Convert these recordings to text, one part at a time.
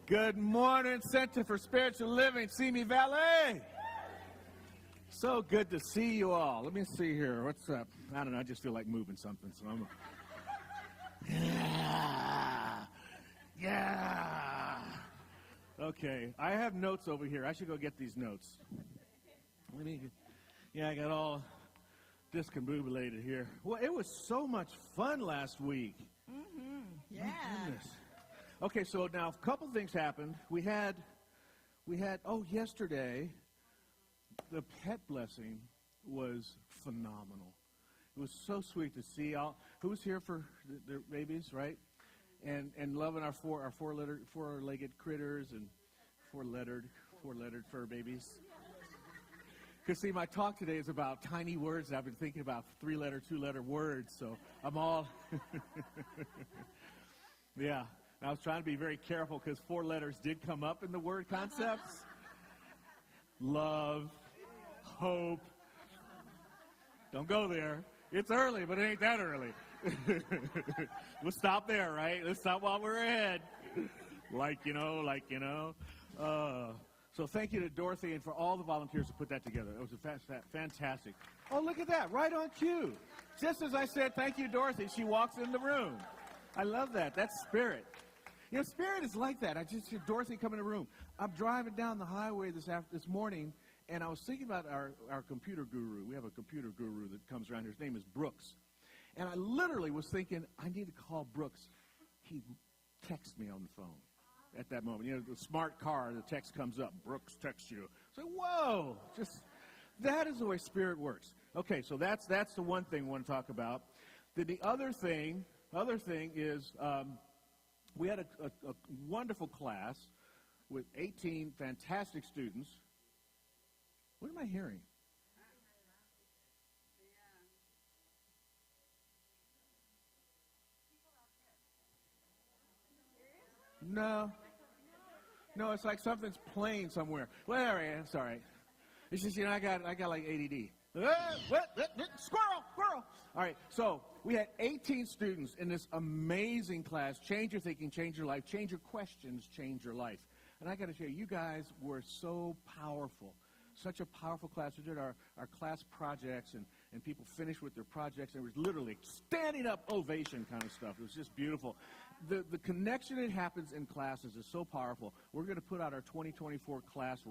Good morning, Center for Spiritual Living, Simi Valley. So good to see you all. Let me see here. What's up? I don't know. I just feel like moving something. So I'm. Yeah. Okay. I have notes over here. I should go get these notes. I got all discombobulated here. Well, it was so much fun last week. Mm-hmm. Yeah. My goodness. Okay, so now a couple things happened. We had yesterday, the pet blessing was phenomenal. It was so sweet to see all who was here for their babies, right? And loving our four-legged critters and four-lettered fur babies. Because see, my talk today is about tiny words. I've been thinking about 3-letter, 2-letter words, so I'm all yeah. I was trying to be very careful because 4 letters did come up in the word concepts. Love, hope. Don't go there. It's early, but it ain't that early. We'll stop there, right? Let's stop while we're ahead. Like you know. So thank you to Dorothy and for all the volunteers who put that together. It was fantastic. Oh, look at that. Right on cue. Just as I said, thank you, Dorothy, she walks in the room. I love that. That's spirit. You know, spirit is like that. I just hear Dorothy come in the room. I'm driving down the highway this morning, and I was thinking about our computer guru. We have a computer guru that comes around here. His name is Brooks. And I literally was thinking, I need to call Brooks. He texted me on the phone at that moment. You know, the smart car, the text comes up. Brooks texts you. So, whoa, just that is the way spirit works. Okay, so that's the one thing we want to talk about. The other thing is we had a wonderful class with 18 fantastic students. What am I hearing? No, it's like something's playing somewhere. Well, it's all right. It's just, I got like ADD. Squirrel. All right, so we had 18 students in this amazing class. Change your thinking, change your life, change your questions, change your life. And I got to tell you guys were so powerful. Such a powerful class. We did our class projects, and people finished with their projects. And it was literally standing up ovation kind of stuff. It was just beautiful. The connection that happens in classes is so powerful. We're going to put out our 2024 class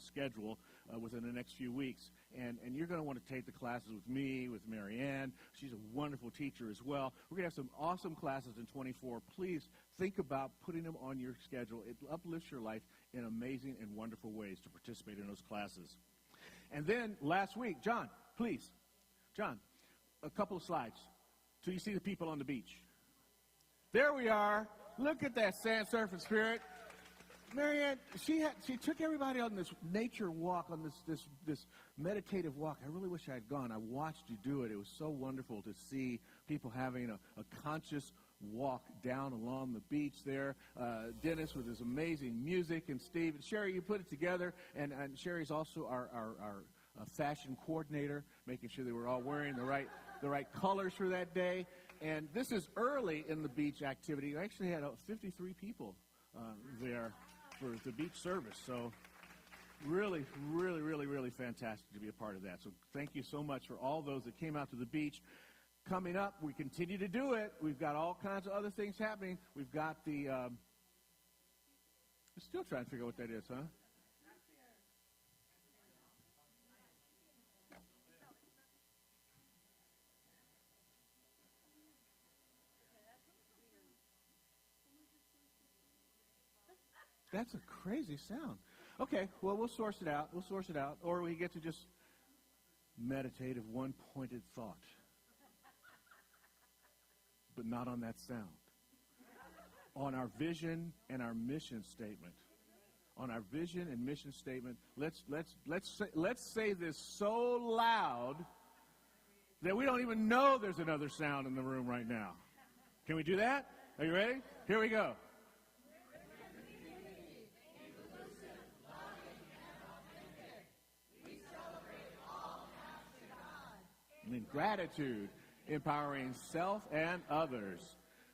schedule within the next few weeks. And you're going to want to take the classes with me, with Mary Ann. She's a wonderful teacher as well. We're going to have some awesome classes in 24. Please think about putting them on your schedule. It uplifts your life in amazing and wonderful ways to participate in those classes. And then last week, John, a couple of slides. So you see the people on the beach. There we are. Look at that sand surfing spirit. Marianne, she took everybody on this nature walk, on this meditative walk. I really wish I had gone. I watched you do it. It was so wonderful to see people having a conscious walk down along the beach there. Dennis with his amazing music, and Steve and Cherie, you put it together. And Cherie's also our fashion coordinator, making sure they were all wearing the right colors for that day. And this is early in the beach activity. I actually had 53 people there for the beach service. So really, really, really, really fantastic to be a part of that. So thank you so much for all those that came out to the beach. Coming up, we continue to do it. We've got all kinds of other things happening. We've got I'm still trying to figure out what that is, huh? That's a crazy sound. Okay, well, we'll source it out. Or we get to just meditate of one pointed thought. But not on that sound. On our vision and our mission statement. On our vision and mission statement, let's say this so loud that we don't even know there's another sound in the room right now. Can we do that? Are you ready? Here we go. In gratitude, empowering self and others.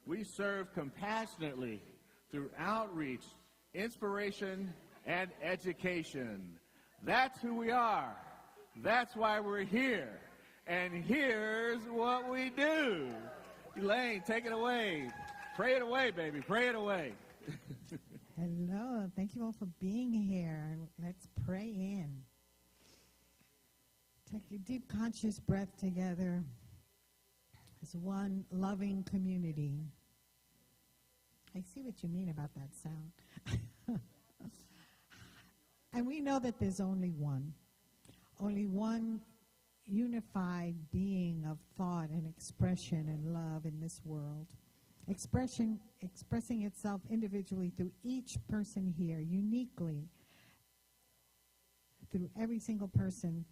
We serve compassionately through outreach inspiration, and education. That's who we are. That's why we're here. And here's what we do. Elaine, take it away. Pray it away, baby. Pray it away. Hello. Thank you all for being here. Let's pray in. Take a deep, conscious breath together as one loving community. I see what you mean about that sound. And we know that there's only one unified being of thought and expression and love in this world. Expressing itself individually through each person here, uniquely, through every single person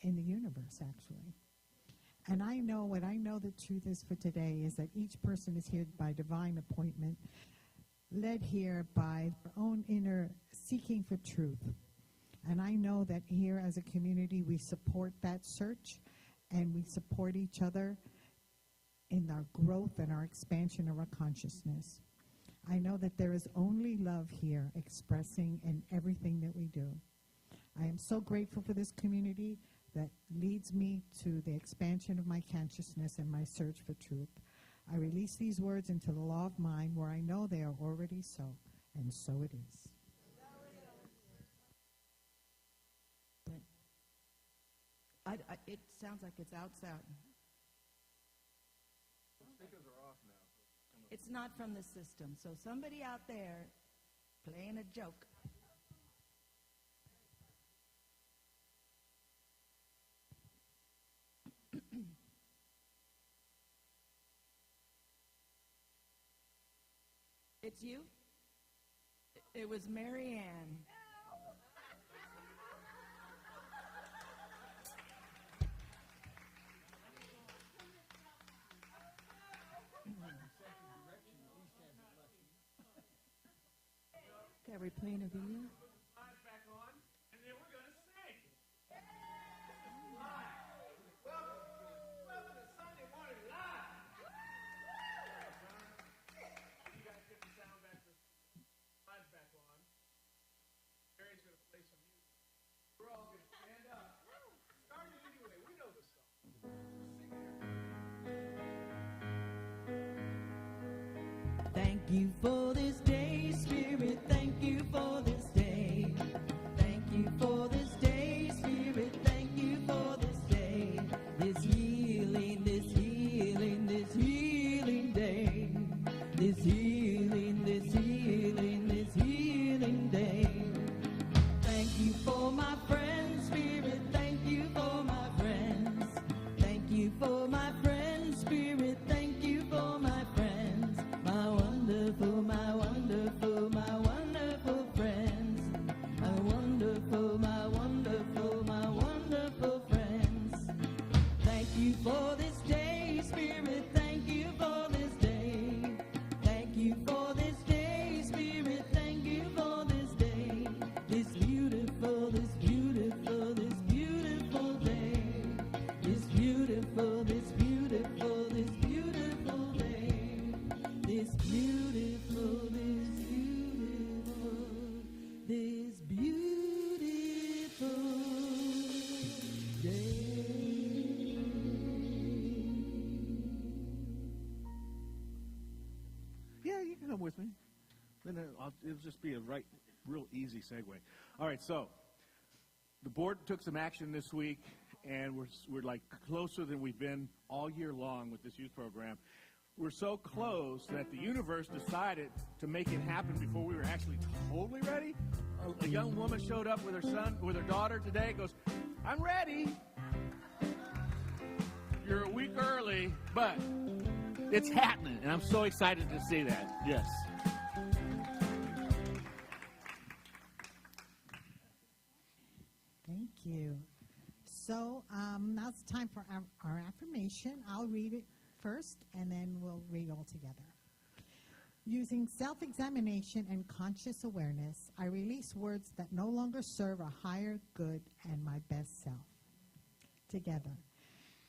in the universe, actually. And I know what I know the truth is for today is that each person is here by divine appointment, led here by their own inner seeking for truth. And I know that here as a community we support that search and we support each other in our growth and our expansion of our consciousness. I know that there is only love here expressing in everything that we do. I am so grateful for this community that leads me to the expansion of my consciousness and my search for truth. I release these words into the law of mind where I know they are already so, and so it is. It sounds like it's outside. Speakers are off now. It's not from the system. So somebody out there playing a joke. It's you? It was Mary Ann. Okay, are we playing a video? Back on, and then we're going to sing. Welcome to Sunday Morning Live. You guys get the sound back, the lights back on. Mary's going to play some music. We're all going to stand up. Start it anyway. We know the song. Thank you for this day, Spirit. Thank you for this day. Thank you for this day, Spirit. Thank you for this day. This healing, this healing, this healing day. This healing, this healing, this healing day. Thank you for my friends, Spirit. Thank you for my friends. Thank you for my friends, Spirit. Thank you for my friends. My wonderful, my wonderful, my wonderful friends. My wonderful, my wonderful, my wonderful friends. Thank you for this day, Spirit. Thank you for this day. Thank you for this day, Spirit. Thank you for this day. This beautiful, this beautiful, this beautiful day. This beautiful, this beautiful, this beautiful day. This beautiful, this beautiful, this beautiful day. Yeah, you can come with me. Then it'll just be a real easy segue. All right, so the board took some action this week, and we're like closer than we've been all year long with this youth program. We're so close that the universe decided to make it happen before we were actually totally ready. A young woman showed up with her daughter today. Goes, "I'm ready." You're a week early, but it's happening, and I'm so excited to see that. Yes. Thank you. So now it's time for our affirmation. I'll read it first, and then we'll read all together. Using self-examination and conscious awareness, I release words that no longer serve a higher good and my best self. Together.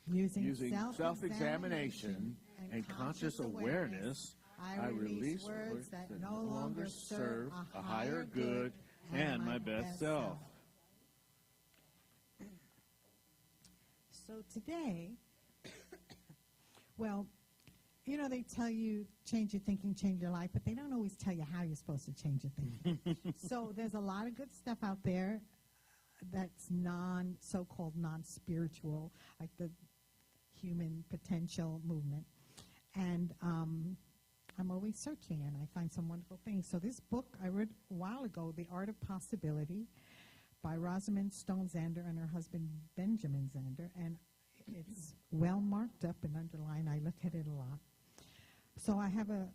Using Self-examination and conscious awareness, I release words that no longer serve a higher good and my best self. So today, well, you know, they tell you change your thinking, change your life, but they don't always tell you how you're supposed to change your thinking. So there's a lot of good stuff out there that's so-called non-spiritual, like the human potential movement. And I'm always searching, and I find some wonderful things. So this book I read a while ago, The Art of Possibility, by Rosamund Stone Zander and her husband Benjamin Zander, and it's well marked up and underlined. I look at it a lot. So I have an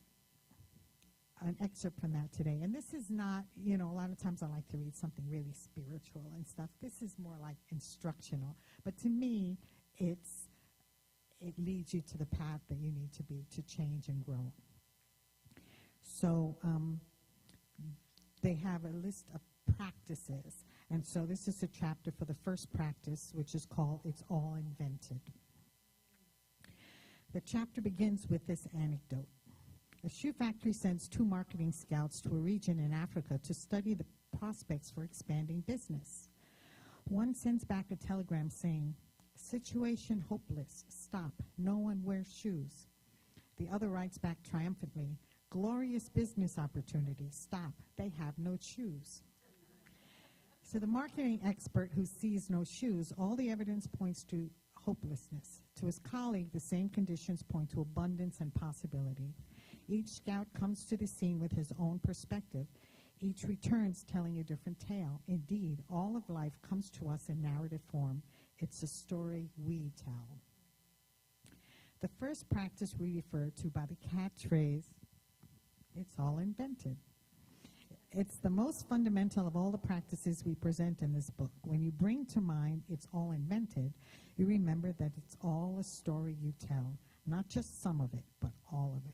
excerpt from that today. And this is not, you know, a lot of times I like to read something really spiritual and stuff. This is more like instructional. But to me, it leads you to the path that you need to be to change and grow. So they have a list of practices. And so this is a chapter for the first practice, which is called It's All Invented. The chapter begins with this anecdote. A shoe factory sends 2 marketing scouts to a region in Africa to study the prospects for expanding business. One sends back a telegram saying, "Situation hopeless. Stop. No one wears shoes." The other writes back triumphantly, "Glorious business opportunity. Stop. They have no shoes." So the marketing expert who sees no shoes, all the evidence points to hopelessness. To his colleague, the same conditions point to abundance and possibility. Each scout comes to the scene with his own perspective. Each returns telling a different tale. Indeed, all of life comes to us in narrative form. It's a story we tell. The first practice we refer to by the catchphrase, "It's all invented." It's the most fundamental of all the practices we present in this book. When you bring to mind "it's all invented," you remember that it's all a story you tell, not just some of it, but all of it.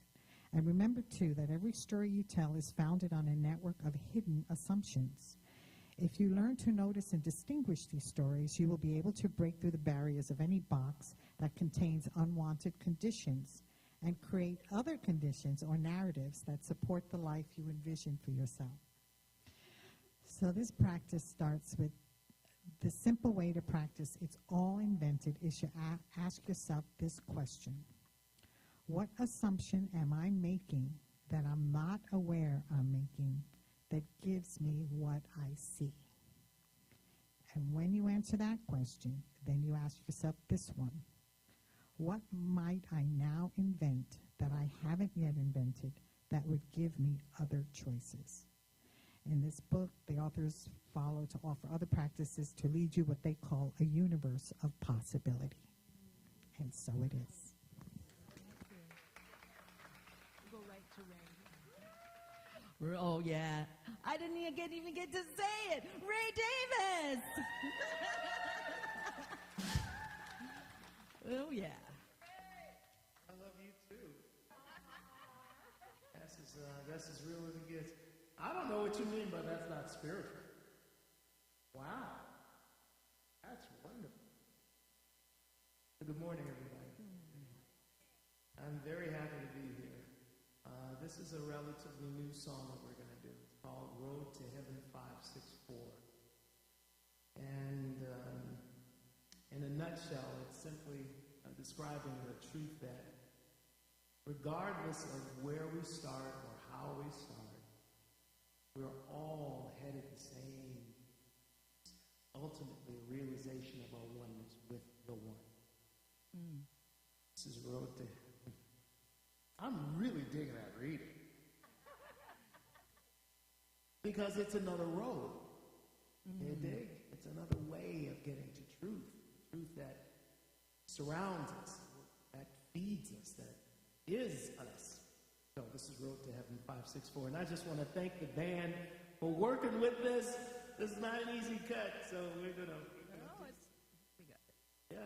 And remember, too, that every story you tell is founded on a network of hidden assumptions. If you learn to notice and distinguish these stories, you will be able to break through the barriers of any box that contains unwanted conditions and create other conditions or narratives that support the life you envision for yourself. So this practice starts with the simple way to practice "It's all invented" is you ask yourself this question. What assumption am I making that I'm not aware I'm making that gives me what I see? And when you answer that question, then you ask yourself this one. What might I now invent that I haven't yet invented that would give me other choices? In this book, the authors follow to offer other practices to lead you what they call a universe of possibility. And so it is. Go right to Ray. Oh, yeah. I didn't even get to say it. Ray Davis! Oh, yeah. I love you too. That's as real as it gets. I don't know what you mean by that's not spiritual. Wow. That's wonderful. Good morning, everybody. I'm very happy to be here. This is a relatively new song that we're going to do. It's called Road to Heaven 564. And in a nutshell, it's simply describing the truth that regardless of where we start or how we start, we're all headed the same, ultimately a realization of our oneness with the one. This is Road to Heaven. I'm really digging that reading. Because it's another road. You dig? It's another way of getting to truth. Truth that surrounds us, that feeds us, that is us. So this is Road to Heaven 564. And I just want to thank the band for working with this. This is not an easy cut, so we're going to... We got it. Yeah.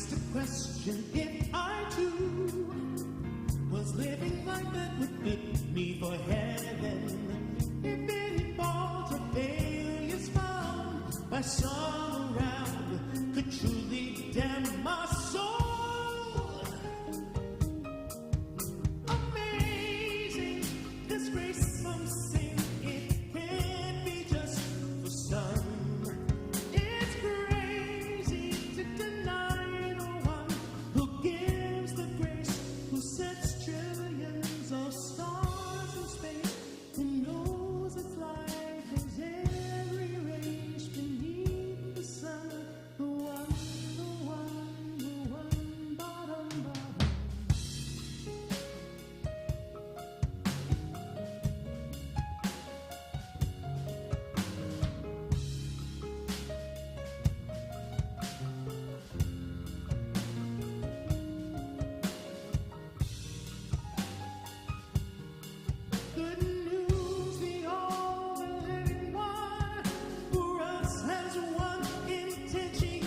asked a question if I too was living life that would fit me for heaven. If any fault or failures found by some around could truly damn my soul. Amazing, this grace from sin, it can't be just for some. It's crazy to deny the one who gives the grace, who sets trillions of stars in space, who knows it's like there's every race beneath the sun. The one, bottom, bottom. Good news, the all-living one for us has one intention.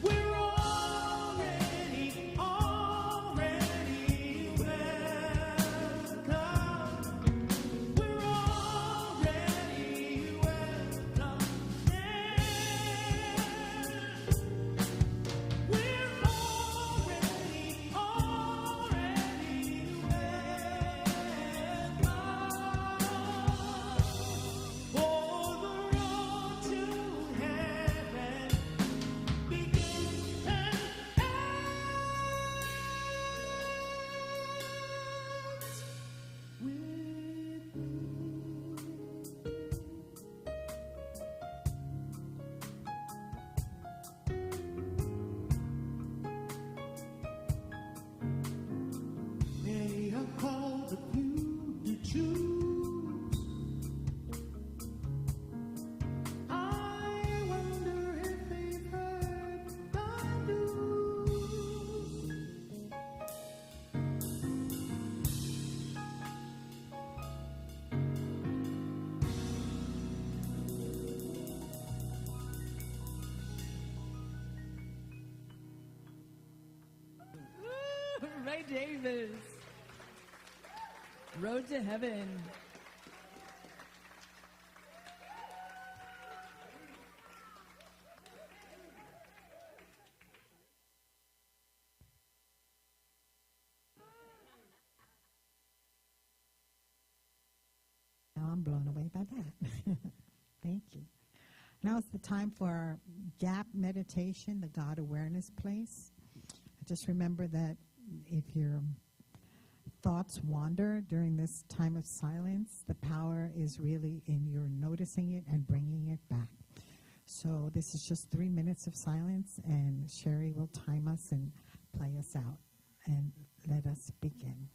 We're already welcome. We're already welcome. We're already welcome. For the road to heaven begins and ends with you. Many are called, but few do choose. I wonder if they've heard the news. Ray Davis. Road to Heaven. Now I'm blown away by that. Thank you. Now it's the time for our gap meditation, the God awareness place. Just remember that if your thoughts wander during this time of silence, the power is really in your noticing it and bringing it back. So this is just 3 minutes of silence, and Cherie will time us and play us out. And let us begin.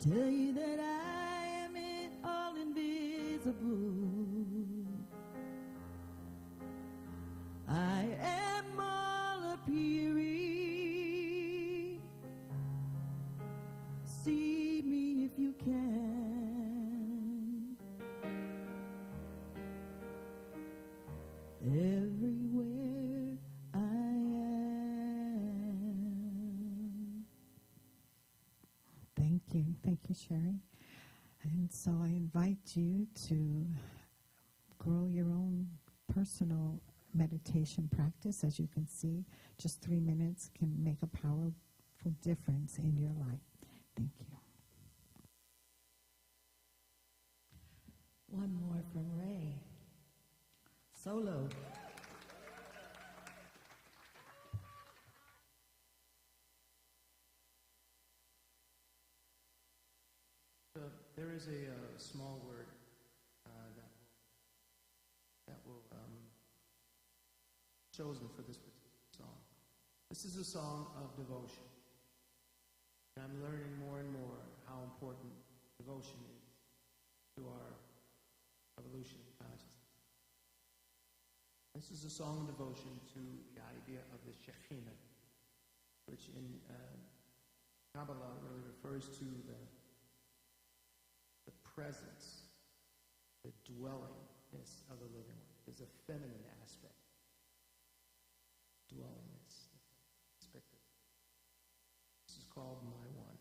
tell you that I am all invisible. I am all appearing. See me if you can. Everywhere I am. Thank you. Thank you, Cherie. And so I invite you to grow your own personal meditation practice. As you can see, just 3 minutes can make a powerful difference in your life. Thank you. One more from Ray. Solo. There is a small word that will chosen for this particular song. This is a song of devotion. And I'm learning more and more how important devotion is to our evolution of consciousness. This is a song of devotion to the idea of the Shekhinah, which in Kabbalah really refers to the presence, the dwellingness of the living one. There's a feminine aspect. Dwellingness. Aspect of it. This is called My One.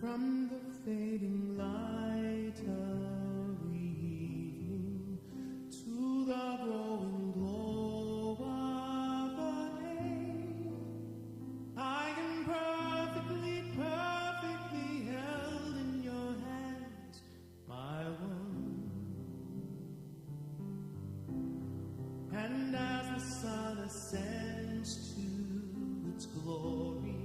From the fading light of evening to the growing glow of a day, I am perfectly held in your hands, my one. And as the sun ascends to its glory,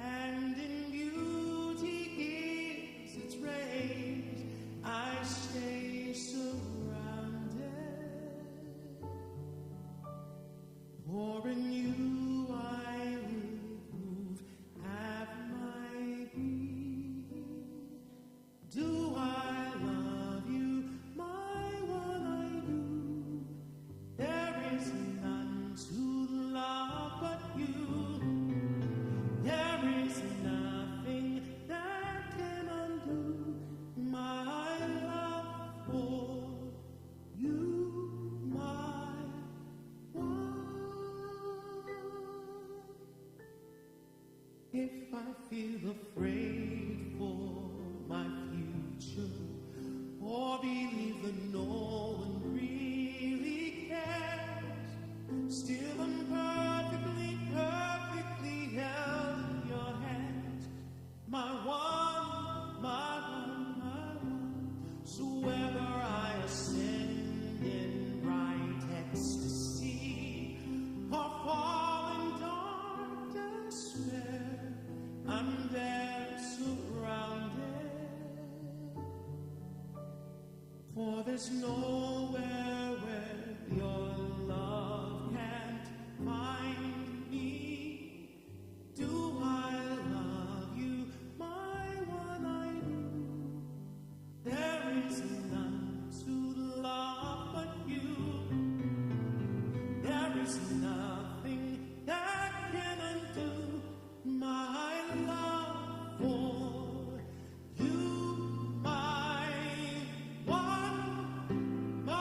and in beauty gives its rays, I stay surrounded. For in you I live, move, have my being. Do I love you, my one I do? There is none to love but you. There is nothing that can undo my love for you, my one. If I feel afraid for my future, or believe that no one really cares, still I'm perfectly held in your hands, my one, my one, my one. So whether I ascend in bright ecstasy or fall in dark despair, I'm there surrounded. For there's nowhere where your love can't find me. Do I love you, my one I do? There is none to love but you. There is nothing that can undo my love for you, my one, my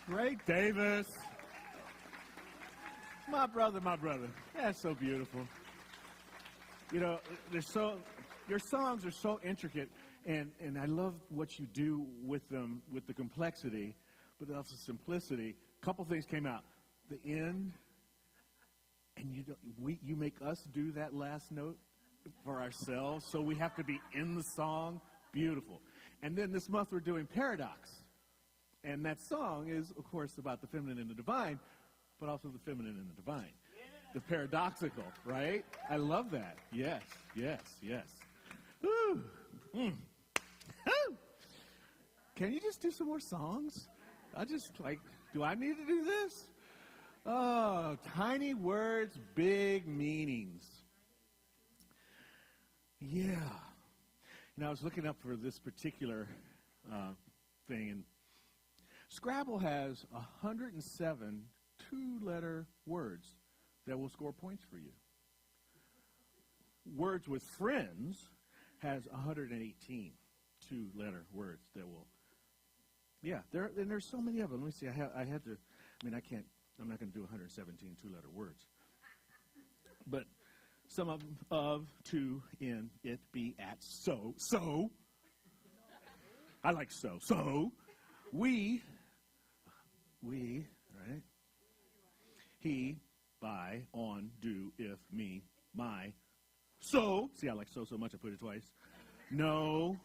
Great Davis. My brother, my brother. That's so beautiful. You know, your songs are so intricate, and I love what you do with them, with the complexity, but also simplicity. A couple things came out. The end, and you make us do that last note for ourselves, so we have to be in the song. Beautiful. And then this month we're doing Paradox. And that song is, of course, about the feminine and the divine, but also the feminine and the divine. The paradoxical, right? I love that. Yes, yes, yes. Woo. Mm. Woo. Can you just do some more songs? Do I need to do this? Oh, tiny words, big meanings. Yeah. You know, I was looking up for this particular thing, and Scrabble has 107 two-letter words that will score points for you. Words with Friends has 118 two-letter words that will. Yeah, there's so many of them. Let me see. I'm not going to do 117 two-letter words. But some of them, of, to, in, it, be, at, so. I like so. So, we, right? He, by, on, do, if, me, my. So, see, I like so much I put it twice. No,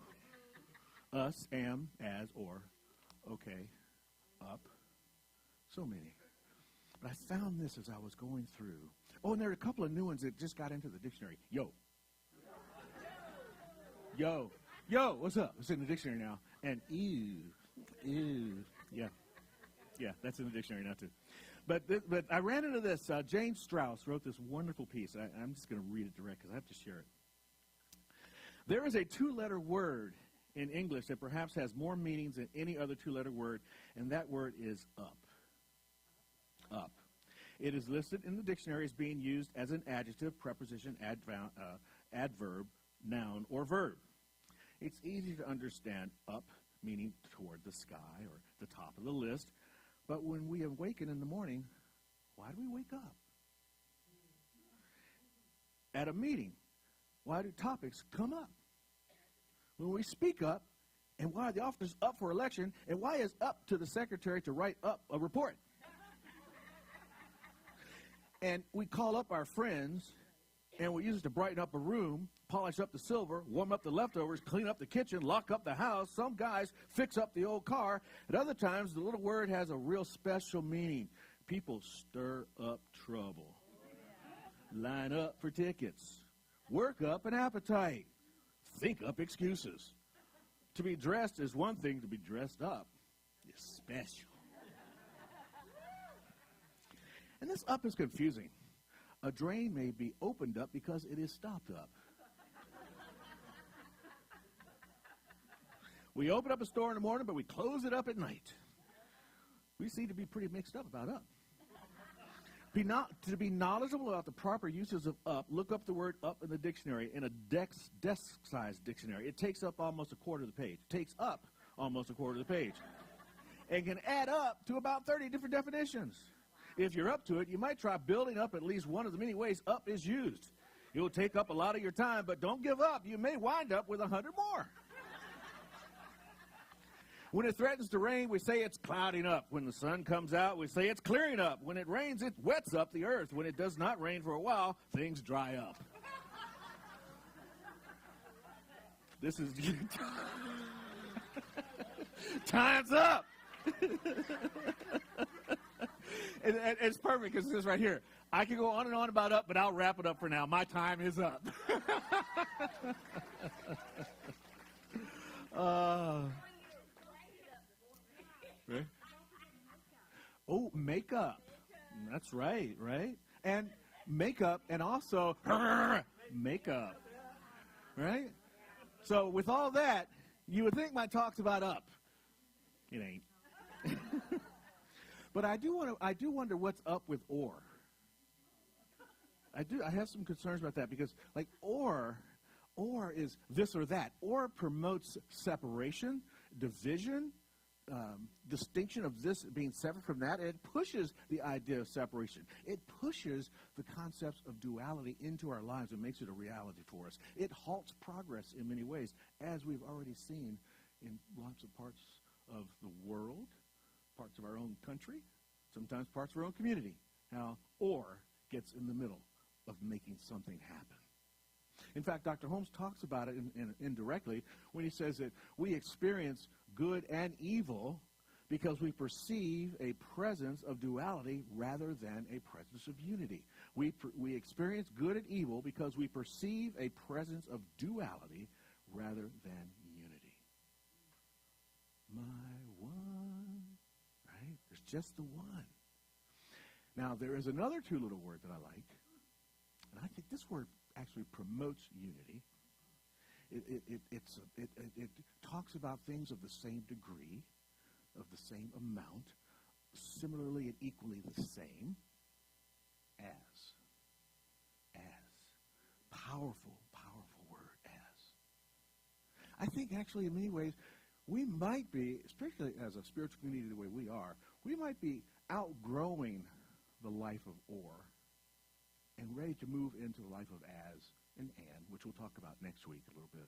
us, am, as, or, okay, up. So many. But I found this as I was going through. Oh, and there are a couple of new ones that just got into the dictionary. Yo. Yo, what's up? It's in the dictionary now. And ew. Yeah, that's in the dictionary now, too. But I ran into this. Jane Strauss wrote this wonderful piece. I'm just going to read it direct because I have to share it. There is a two-letter word in English that perhaps has more meanings than any other two-letter word, and that word is up. Up. It is listed in the dictionary as being used as an adjective, preposition, adverb, noun, or verb. It's easy to understand up, meaning toward the sky or the top of the list. But when we awaken in the morning, why do we wake up? At a meeting, why do topics come up? When we speak up, and why are the officers up for election, and why is up to the secretary to write up a report? And we call up our friends, and we use it to brighten up a room, polish up the silver, warm up the leftovers, clean up the kitchen, lock up the house. Some guys fix up the old car. At other times, the little word has a real special meaning. People stir up trouble. Line up for tickets. Work up an appetite. Think up excuses. To be dressed is one thing. To be dressed up is special. And this up is confusing. A drain may be opened up because it is stopped up. We open up a store in the morning, but we close it up at night. We seem to be pretty mixed up about up. To be knowledgeable about the proper uses of up, look up the word up in the dictionary, in a desk-sized dictionary. It takes up almost a quarter of the page. It takes up almost a quarter of the page. And can add up to about 30 different definitions. If you're up to it, you might try building up at least one of the many ways up is used. It will take up a lot of your time, but don't give up. You may wind up with 100 more. When it threatens to rain, we say it's clouding up. When the sun comes out, we say it's clearing up. When it rains, it wets up the earth. When it does not rain for a while, things dry up. This is... Time's up! And it's perfect because it's right here. I can go on and on about up, but I'll wrap it up for now. My time is up. Right? Oh, makeup. That's right, right? And makeup and also makeup. Right? So with all that, you would think my talk's about up. It ain't. But I do wonder what's up with or. I have some concerns about that because like or is this or that. Or promotes separation, division, distinction of this being separate from that, and it pushes the idea of separation. It pushes the concepts of duality into our lives and makes it a reality for us. It halts progress in many ways, as we've already seen in lots of parts of the world, parts of our own country, sometimes parts of our own community. How or gets in the middle of making something happen. In fact, Dr. Holmes talks about it indirectly when he says that we experience good and evil because we perceive a presence of duality rather than a presence of unity. We experience good and evil because we perceive a presence of duality rather than unity. My one, right? There's just the one. Now, there is another two-letter word that I like, and I think this word actually promotes unity. It talks about things of the same degree, of the same amount, similarly and equally the same as. Powerful, powerful word, as. I think actually in many ways we might be, especially as a spiritual community the way we are, we might be outgrowing the life of or and ready to move into the life of as and which we'll talk about next week a little bit.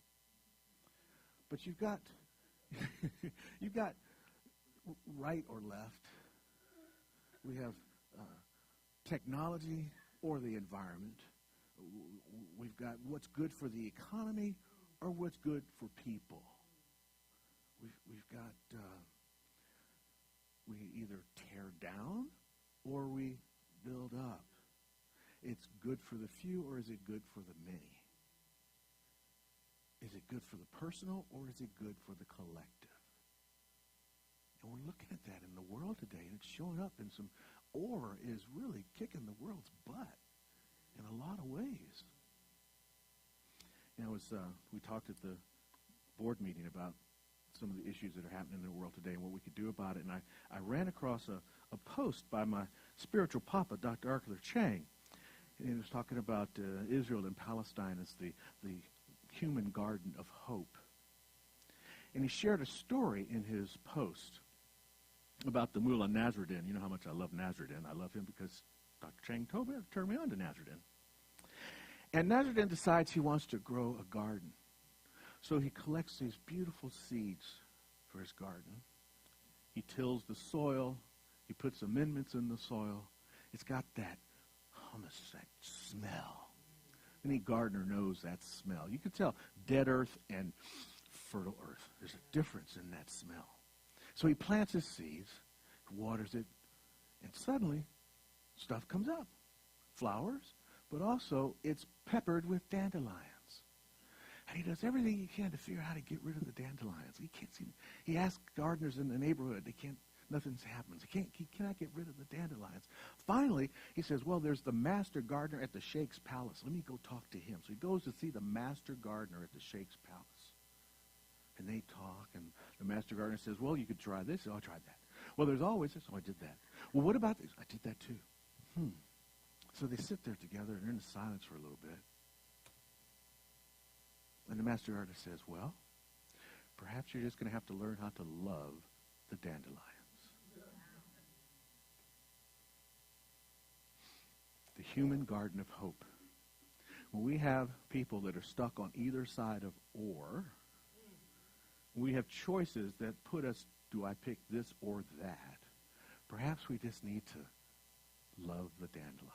But you've got right or left. We have technology or the environment. We've got what's good for the economy or what's good for people. We've got we either tear down or we build up. It's good for the few or is it good for the many? Is it good for the personal or is it good for the collective? And we're looking at that in the world today, and it's showing up in some, or is really kicking the world's butt in a lot of ways. You know, we talked at the board meeting about some of the issues that are happening in the world today and what we could do about it. And I ran across a post by my spiritual papa, Dr. Arthur Chang. And he was talking about Israel and Palestine as the human garden of hope. And he shared a story in his post about the Mullah Nasruddin. You know how much I love Nasruddin. I love him because Dr. Chang told me to turn me on to Nasruddin. And Nasruddin decides he wants to grow a garden. So he collects these beautiful seeds for his garden. He tills the soil. He puts amendments in the soil. It's got that hummus, that smell. Any gardener knows that smell. You can tell dead earth and fertile earth. There's a difference in that smell. So he plants his seeds, waters it, and suddenly stuff comes up. Flowers, but also it's peppered with dandelions. And he does everything he can to figure out how to get rid of the dandelions. He can't see. He asks gardeners in the neighborhood. They can't. Nothing happens. He cannot get rid of the dandelions. Finally, he says, well, there's the master gardener at the Sheikh's palace. Let me go talk to him. So he goes to see the master gardener at the Sheikh's palace. And they talk, and the master gardener says, well, you could try this. Oh, I tried that. Well, there's always this. Oh, I did that. Well, what about this? I did that too. So they sit there together, and they're in silence for a little bit. And the master gardener says, well, perhaps you're just going to have to learn how to love the dandelions. The human garden of hope. When we have people that are stuck on either side of or, we have choices that put us, do I pick this or that? Perhaps we just need to love the dandelions.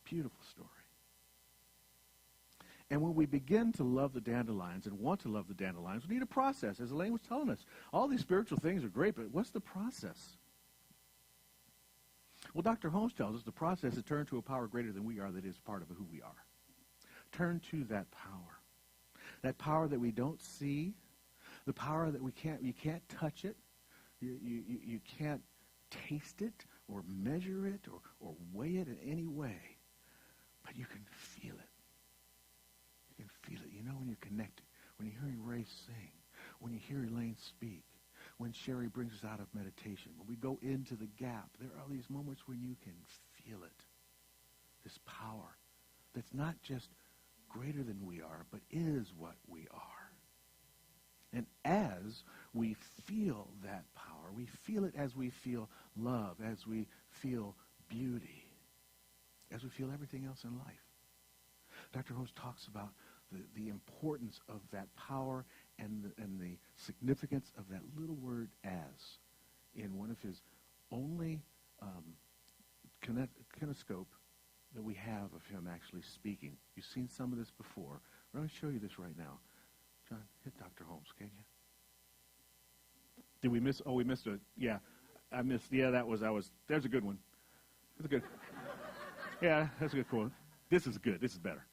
Beautiful story. And when we begin to love the dandelions and want to love the dandelions, we need a process. As Elaine was telling us, all these spiritual things are great, but what's the process? Well, Dr. Holmes tells us the process is turn to a power greater than we are that is part of who we are. Turn to that power. That power that we don't see, the power that you can't touch it, you can't taste it or measure it or weigh it in any way, but you can feel it. You can feel it. You know when you're connected, when you hear Ray sing, when you hear Elaine speak, when Cherie brings us out of meditation, when we go into the gap, there are these moments when you can feel it. This power that's not just greater than we are, but is what we are. And as we feel that power, we feel it as we feel love, as we feel beauty, as we feel everything else in life. Dr. Rose talks about the importance of that power and the significance of that little word as in one of his only kinescope that we have of him actually speaking. You've seen some of this before. I'm going to show you this right now. John, hit Dr. Holmes, can you? Did we miss? Oh, we missed it. Yeah, I missed. Yeah, there's a good one. That's a good. Yeah, that's a good quote. This is good. This is better.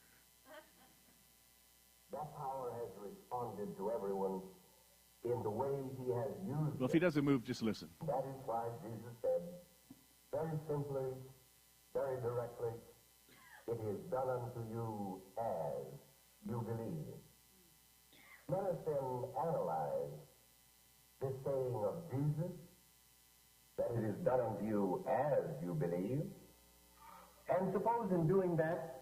That power has responded to everyone in the way he has used Well, if he doesn't move, just listen. it. That is why Jesus said, very simply, very directly, it is done unto you as you believe. Let us then analyze this saying of Jesus, that it is done unto you as you believe. And suppose in doing that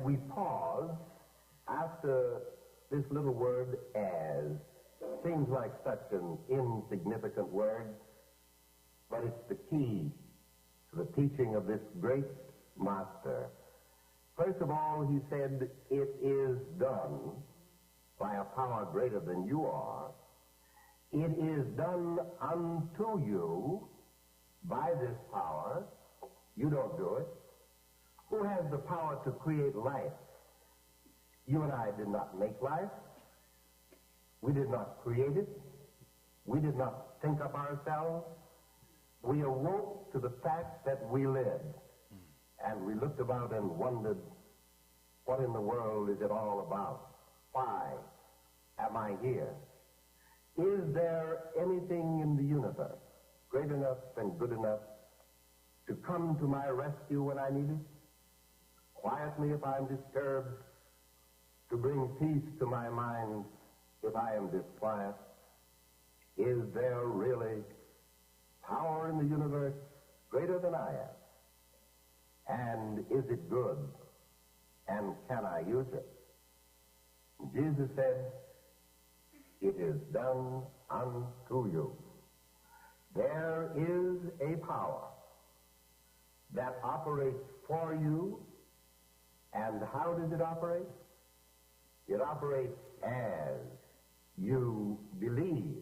we pause after this little word as. Seems like such an insignificant word, but it's the key to the teaching of this great master. First of all, he said, it is done by a power greater than you are. It is done unto you by this power. You don't do it. Who has the power to create life? You and I did not make life. We did not create it. We did not think of ourselves. We awoke to the fact that we lived. And we looked about and wondered, what in the world is it all about? Why am I here? Is there anything in the universe great enough and good enough to come to my rescue when I need it? Quietly if I'm disturbed, to bring peace to my mind if I am disquiet? Is there really power in the universe greater than I am? And is it good? And can I use it? Jesus said, it is done unto you. There is a power that operates for you. And how does it operate? It operates as you believe.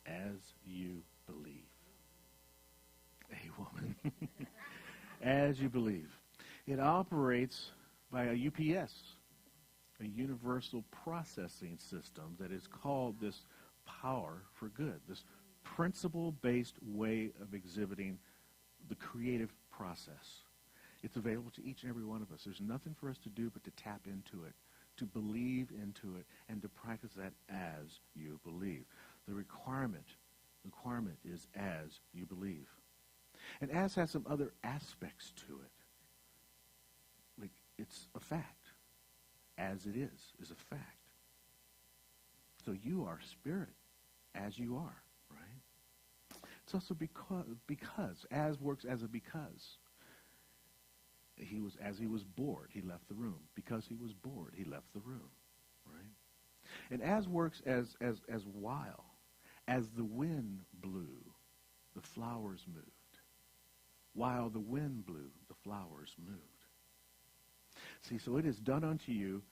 As you believe. Hey, woman. As you believe. It operates by a UPS, a universal processing system that is called this power for good, this principle-based way of exhibiting the creative process. It's available to each and every one of us. There's nothing for us to do but to tap into it, to believe into it, and to practice that as you believe. The requirement is as you believe. And as has some other aspects to it. Like, it's a fact. As it is a fact. So you are spirit as you are, right? It's also because as works as a because. As he was bored, he left the room. Because he was bored, he left the room, right? And as works as while. As the wind blew, the flowers moved. While the wind blew, the flowers moved. See, so it is done unto you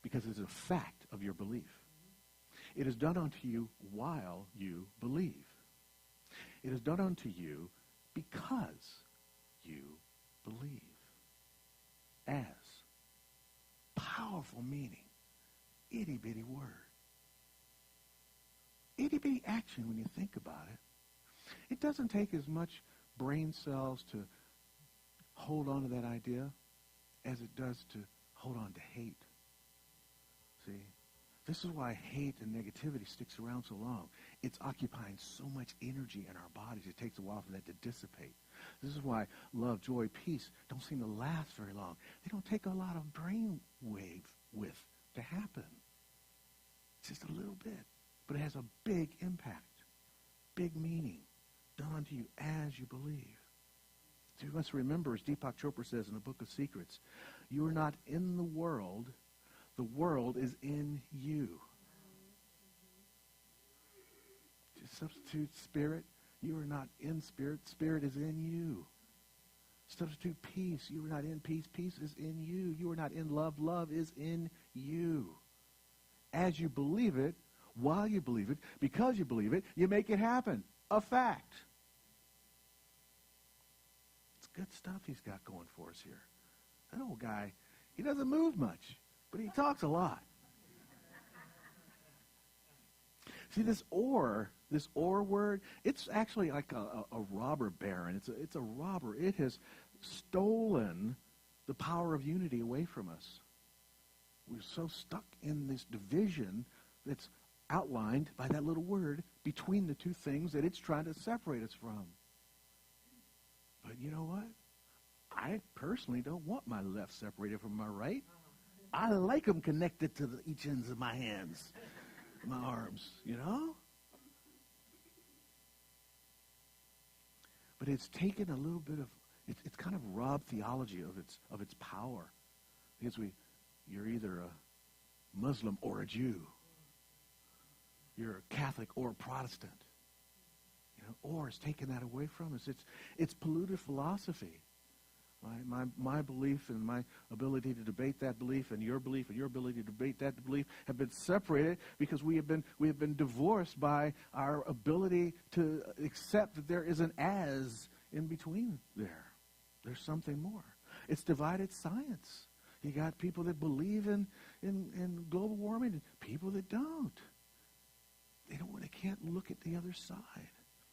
because it's a fact of your belief. It is done unto you while you believe. It is done unto you because you believe. As. Powerful meaning. Itty-bitty word. Itty-bitty action when you think about it. It doesn't take as much brain cells to hold on to that idea as it does to hold on to hate. See? This is why hate and negativity sticks around so long. It's occupying so much energy in our bodies. It takes a while for that to dissipate. This is why love, joy, peace don't seem to last very long. They don't take a lot of brain wave width to happen. It's just a little bit. But it has a big impact, big meaning, done unto you as you believe. So you must remember, as Deepak Chopra says in the Book of Secrets, you are not in the world is in you. To substitute spirit, you are not in spirit, spirit is in you. Substitute peace, you are not in peace, peace is in you. You are not in love, love is in you. As you believe it, while you believe it, because you believe it, you make it happen. A fact. It's good stuff he's got going for us here. That old guy, he doesn't move much, but he talks a lot. See, this or word, it's actually like a robber baron. It's a robber. It has stolen the power of unity away from us. We're so stuck in this division that's outlined by that little word between the two things that it's trying to separate us from. But you know what? I personally don't want my left separated from my right. I like them connected to each ends of my hands, my arms, you know? But it's taken a little bit of, it's kind of robbed theology of its power. Because you're either a Muslim or a Jew. You're a Catholic or a Protestant. You know, or it's taken that away from us. It's polluted philosophy. My belief and my ability to debate that belief and your ability to debate that belief have been separated because we have been divorced by our ability to accept that there is an as in between there. There's something more. It's divided science. You got people that believe in global warming and people that don't. They can't look at the other side.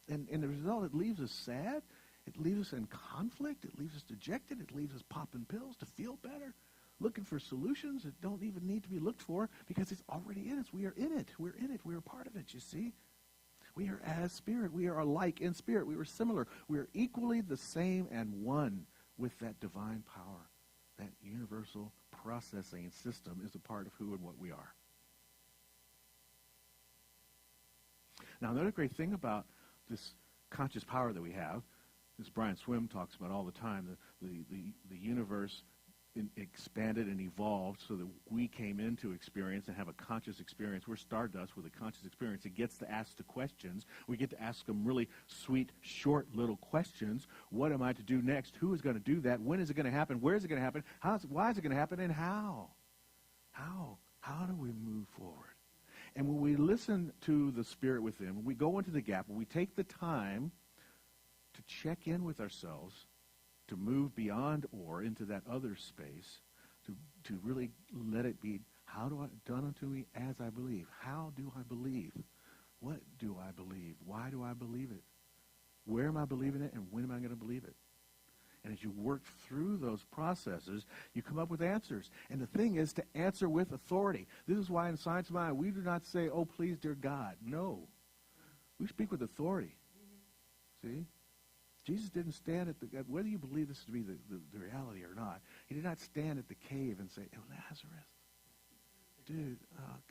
And the result, it leaves us sad. It leaves us in conflict. It leaves us dejected. It leaves us popping pills to feel better, looking for solutions that don't even need to be looked for because it's already in us. We are in it. We're in it. We're a part of it, you see. We are as spirit. We are alike in spirit. We are similar. We are equally the same and one with that divine power. That universal processing system is a part of who and what we are. Now, another great thing about this conscious power that we have, as Brian Swim talks about all the time, the universe expanded and evolved so that we came into experience and have a conscious experience. We're stardust with a conscious experience. It gets to ask the questions. We get to ask them really sweet, short little questions. What am I to do next? Who is going to do that? When is it going to happen? Where is it going to happen? Why is it going to happen? And how? How do we move forward? And when we listen to the spirit within, when we go into the gap, when we take the time to check in with ourselves, to move beyond or into that other space, to really let it be, how do I done unto me as I believe? How do I believe? What do I believe? Why do I believe it? Where am I believing it, and when am I going to believe it? And as you work through those processes, you come up with answers. And the thing is to answer with authority. This is why in Science of Mind, we do not say, oh, please, dear God. No. We speak with authority. See? Jesus didn't stand at whether you believe this to be the reality or not, he did not stand at the cave and say, oh, Lazarus, dude,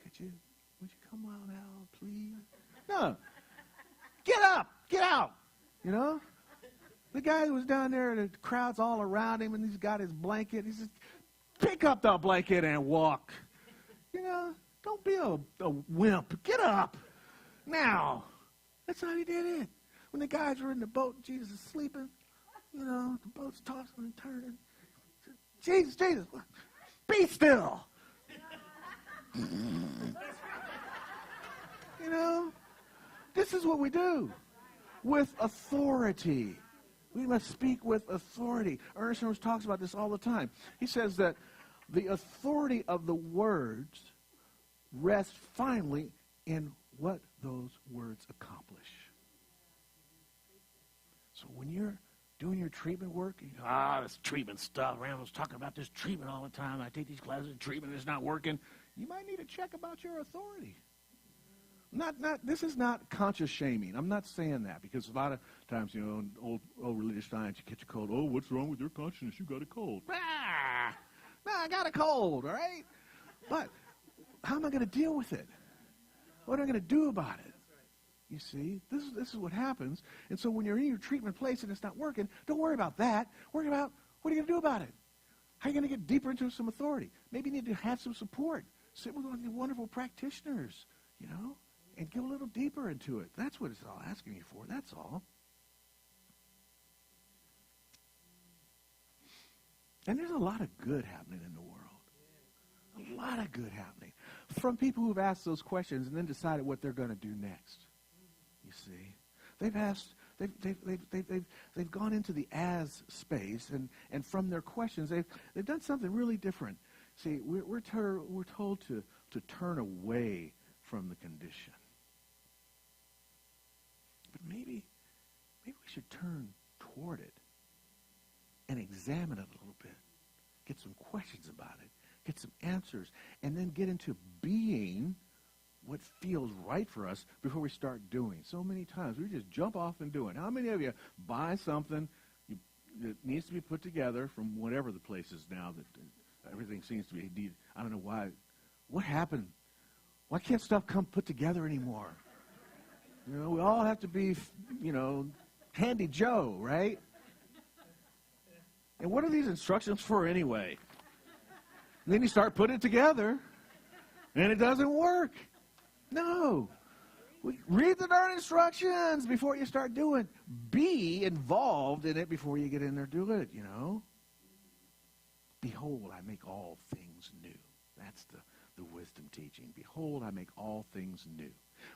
would you come on out, please? No. Get up. Get out. You know? The guy was down there, and the crowd's all around him, and he's got his blanket. He says, pick up the blanket and walk. You know, don't be a wimp. Get up. Now. That's how he did it. When the guys were in the boat, Jesus is sleeping. You know, the boat's tossing and turning. Jesus, be still. You know, this is what we do with authority. We must speak with authority. Ernest Rose talks about this all the time. He says that the authority of the words rests finally in what those words accomplish. So when you're doing your treatment work, you go, this treatment stuff. Randall's talking about this treatment all the time. I take these classes, treatment is not working. You might need to check about your authority. This is not conscious shaming. I'm not saying that because a lot of times, you know, in old religious science, you catch a cold. Oh, what's wrong with your consciousness? You got a cold. I got a cold, all right? But how am I going to deal with it? What am I going to do about it? You see, this is what happens. And so when you're in your treatment place and it's not working, don't worry about that. Worry about what are you going to do about it? How are you going to get deeper into some authority? Maybe you need to have some support. Sit with one of the wonderful practitioners, and go a little deeper into it. That's what it's all asking you for. That's all. And there's a lot of good happening in the world. A lot of good happening. From people who've asked those questions and then decided what they're going to do next. You see, they've gone into the as space, and from their questions, they've done something really different. See, we're told to turn away from the condition, but maybe we should turn toward it and examine it a little bit, get some questions about it, get some answers, and then get into being what feels right for us before we start doing. So many times we just jump off and do it. How many of you buy something that needs to be put together from whatever the place is now that everything seems to be, I don't know why. What happened? Why can't stuff come put together anymore? We all have to be, Handy Joe, right? And what are these instructions for anyway? And then you start putting it together, and it doesn't work. No. Read the darn instructions before you start doing. Be involved in it before you get in there, do it, Behold, I make all things new. That's the wisdom teaching. Behold, I make all things new.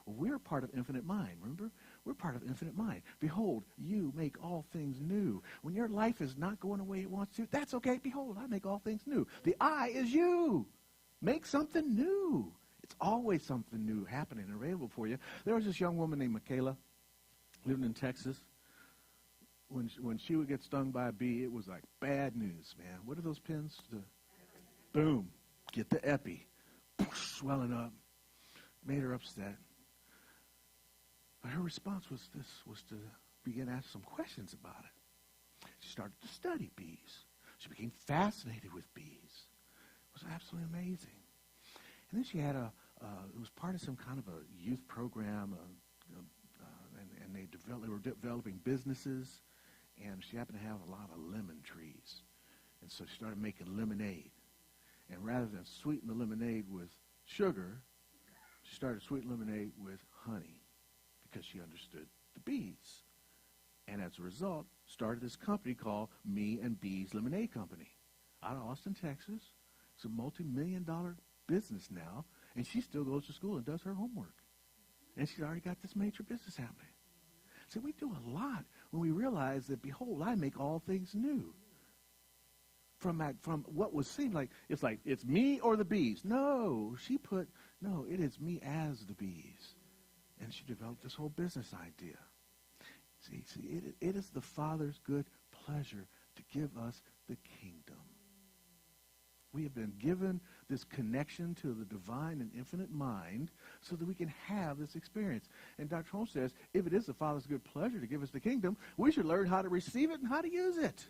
Well, we're part of infinite mind, remember? We're part of infinite mind. Behold, you make all things new. When your life is not going the way it wants to, that's okay. Behold, I make all things new. The I is you. Make something new. It's always something new happening and available for you. There was this young woman named Michaela, living in Texas. When she would get stung by a bee, it was like bad news, man. What are those pins? Boom. Get the epi. Swelling up. Made her upset. But her response was to begin to ask some questions about it. She started to study bees. She became fascinated with bees. It was absolutely amazing. And then she had it was part of some kind of a youth program, and they were developing businesses, and she happened to have a lot of lemon trees. And so she started making lemonade. And rather than sweeten the lemonade with sugar, she started sweetening lemonade with honey because she understood the bees. And as a result, started this company called Me and Bees Lemonade Company out of Austin, Texas. It's a multi-million-dollar business now, and she still goes to school and does her homework. And she's already got this major business happening. So we do a lot when we realize that, behold, I make all things new. From what was seemed like it's me or the bees. No, it is me as the bees. And she developed this whole business idea. See, it is the Father's good pleasure to give us the kingdom. We have been given this connection to the divine and infinite mind so that we can have this experience. And Dr. Holmes says, if it is the Father's good pleasure to give us the kingdom, we should learn how to receive it and how to use it.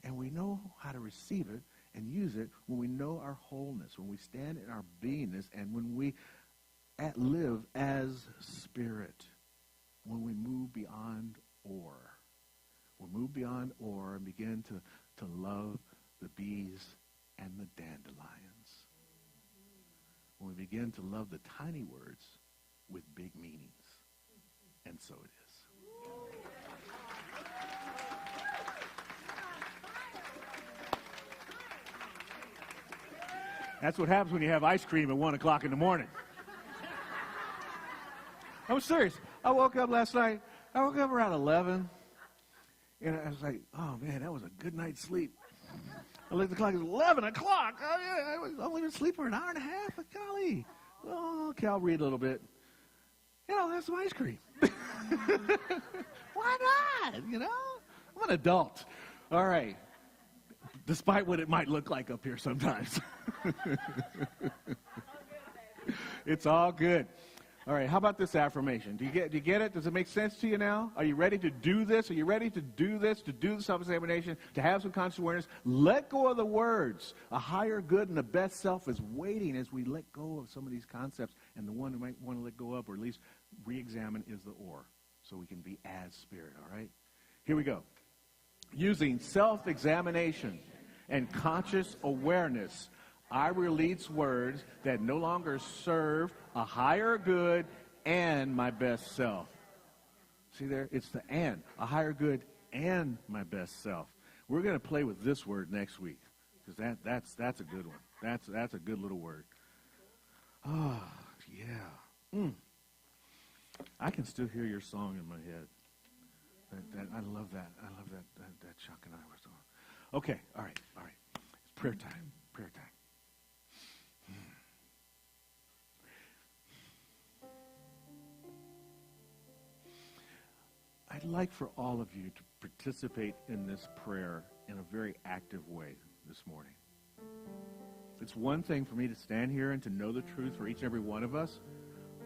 And we know how to receive it and use it when we know our wholeness, when we stand in our beingness, and when we live as spirit, when we move beyond or. We move beyond or and begin to love the bees and the dandelions. When we begin to love the tiny words with big meanings. And so it is. That's what happens when you have ice cream at 1 o'clock in the morning. I'm serious. I woke up last night. I woke up around 11. And I was like, oh, man, that was a good night's sleep. I looked at the clock. It was 11 o'clock. Oh, yeah, I only been asleep for an hour and a half. But golly. Oh, okay, I'll read a little bit. I'll have some ice cream. Why not? I'm an adult. All right. Despite what it might look like up here sometimes. It's all good. All right, how about this affirmation? Do you get it? Does it make sense to you now? Are you ready to do this? Are you ready to do this, to do the self-examination, to have some conscious awareness? Let go of the words. A higher good and the best self is waiting as we let go of some of these concepts. And the one we might want to let go of, or at least re-examine, is the or. So we can be as spirit, all right? Here we go. Using self-examination and conscious awareness, I release words that no longer serve a higher good and my best self. See there? It's the and. A higher good and my best self. We're going to play with this word next week, because that's a good one. That's a good little word. Oh, yeah. I can still hear your song in my head. I love that. I love that Chuck and I were song. Okay, all right. It's prayer time. Prayer time. I'd like for all of you to participate in this prayer in a very active way this morning. It's one thing for me to stand here and to know the truth for each and every one of us,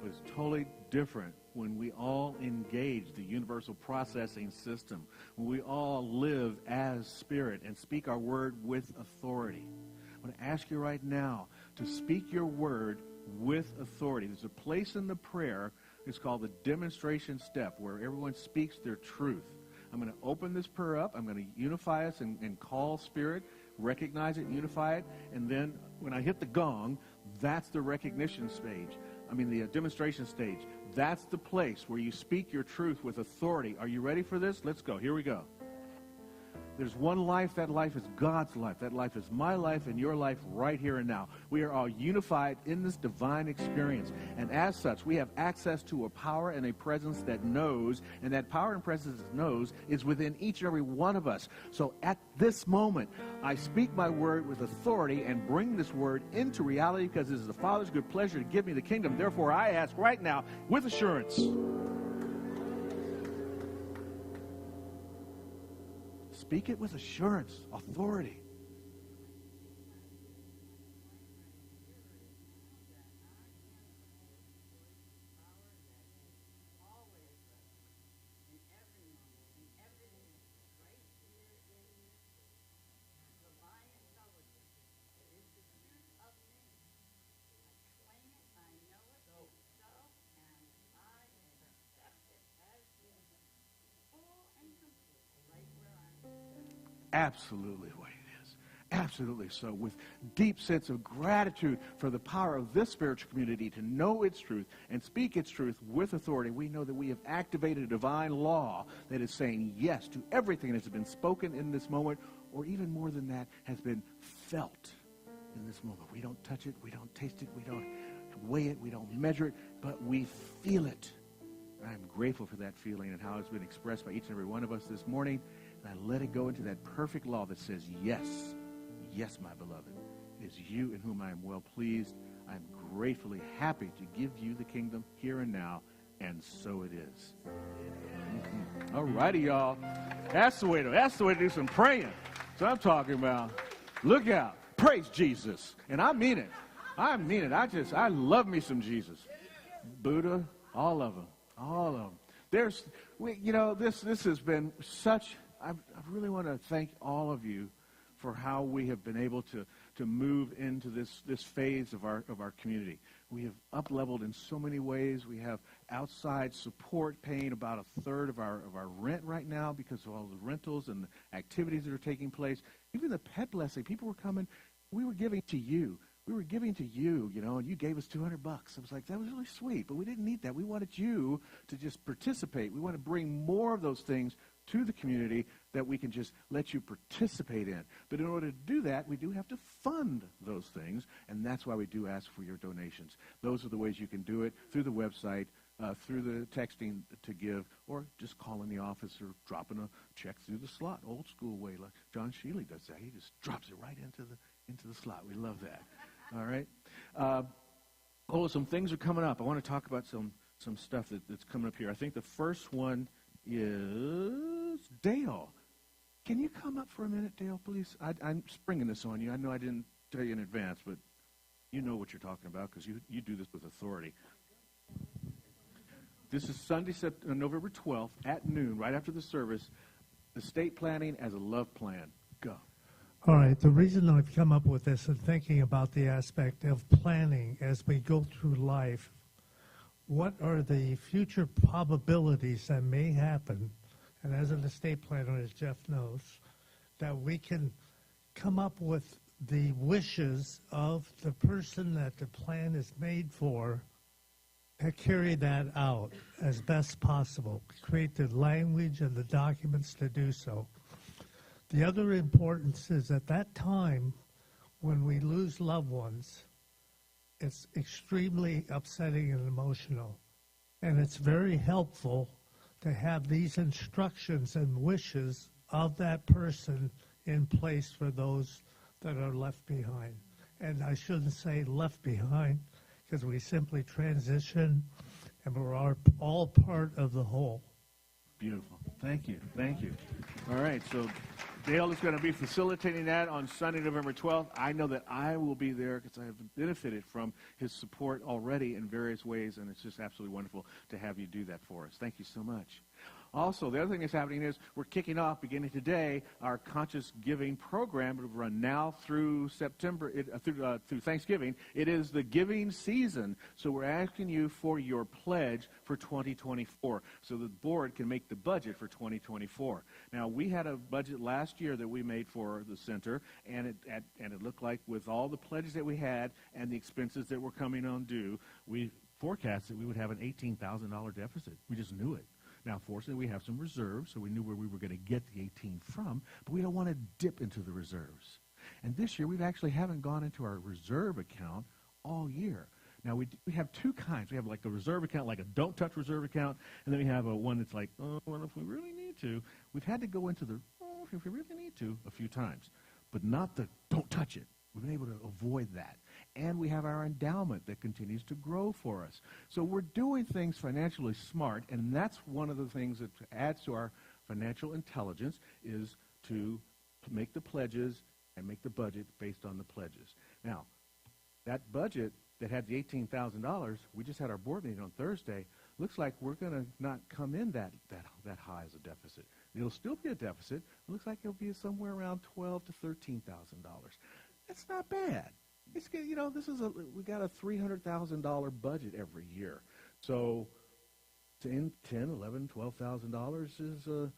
but it's totally different when we all engage the universal processing system, when we all live as spirit and speak our word with authority. I want to ask you right now to speak your word with authority. There's a place in the prayer. It's called the demonstration step, where everyone speaks their truth. I'm going to open this prayer up. I'm going to unify us and call spirit, recognize it, unify it, and then when I hit the gong, that's the recognition stage. The demonstration stage. That's the place where you speak your truth with authority. Are you ready for this? Let's go. Here we go. There's one life. That life is God's life. That life is my life and your life right here and now. We are all unified in this divine experience. And as such, we have access to a power and a presence that knows, and that power and presence that knows is within each and every one of us. So at this moment, I speak my word with authority and bring this word into reality, because it is the Father's good pleasure to give me the kingdom. Therefore, I ask right now with assurance. Speak it with assurance, authority. Absolutely what it is. Absolutely so. With deep sense of gratitude for the power of this spiritual community to know its truth and speak its truth with authority, we know that we have activated a divine law that is saying yes to everything that has been spoken in this moment, or even more than that, has been felt in this moment. We don't touch it, we don't taste it, we don't weigh it, we don't measure it, but we feel it. I'm grateful for that feeling and how it's been expressed by each and every one of us this morning. And I let it go into that perfect law that says, yes, yes, my beloved, it is you in whom I am well pleased. I'm gratefully happy to give you the kingdom here and now, and so it is. Mm-hmm. All righty, y'all. That's the way to do some praying. That's what I'm talking about. Look out. Praise Jesus. And I mean it. I mean it. I love me some Jesus. Buddha, all of them. All of them. This has been such... I really want to thank all of you for how we have been able to move into this phase of our community. We have up-leveled in so many ways. We have outside support paying about a third of our rent right now because of all the rentals and the activities that are taking place. Even the pet blessing, people were coming. We were giving to you. We were giving to you, and you gave us $200. I was like, that was really sweet, but we didn't need that. We wanted you to just participate. We want to bring more of those things to the community that we can just let you participate in. But in order to do that, we do have to fund those things, and that's why we do ask for your donations. Those are the ways you can do it, through the website, through the texting to give, or just calling the office or dropping a check through the slot, old school way, like John Sheely does that. He just drops it right into the slot. We love that. All right? Some things are coming up. I want to talk about some stuff that's coming up here. I think the first one is Dale. Can you come up for a minute, Dale, please? I'm springing this on you. I know I didn't tell you in advance, but you know what you're talking about because you do this with authority. This is Sunday, November 12th at noon, right after the service. Estate planning as a love plan. Go. All right, the reason I've come up with this and thinking about the aspect of planning as we go through life, what are the future probabilities that may happen, and as an estate planner, as Jeff knows, that we can come up with the wishes of the person that the plan is made for and carry that out as best possible, create the language and the documents to do so. The other importance is at that time when we lose loved ones, it's extremely upsetting and emotional. And it's very helpful to have these instructions and wishes of that person in place for those that are left behind. And I shouldn't say left behind, because we simply transition and we're all part of the whole. Beautiful. Thank you. Thank you. All right, so Dale is going to be facilitating that on Sunday, November 12th. I know that I will be there because I have benefited from his support already in various ways, and it's just absolutely wonderful to have you do that for us. Thank you so much. Also, the other thing that's happening is we're kicking off, beginning today, our Conscious Giving program. It will run now through September, through Thanksgiving. It is the giving season, so we're asking you for your pledge for 2024 so the board can make the budget for 2024. Now, we had a budget last year that we made for the center, and it looked like with all the pledges that we had and the expenses that were coming on due, we forecasted we would have an $18,000 deficit. We just knew it. Now, fortunately, we have some reserves, so we knew where we were going to get the 18 from, but we don't want to dip into the reserves. And this year, we actually haven't gone into our reserve account all year. Now, we have two kinds. We have like a reserve account, like a don't-touch reserve account, and then we have one that's like, oh, well, if we really need to. We've had to go into the, oh, if we really need to, a few times, but not the don't touch it. We've been able to avoid that. And we have our endowment that continues to grow for us. So we're doing things financially smart, and that's one of the things that adds to our financial intelligence is to make the pledges and make the budget based on the pledges. Now, that budget that had the $18,000, we just had our board meeting on Thursday, looks like we're going to not come in that high as a deficit. It'll still be a deficit. It looks like it'll be somewhere around $12,000 to $13,000. That's not bad. It's, you know, we got a $300,000 budget every year. So $10,000, $11,000, $12,000 is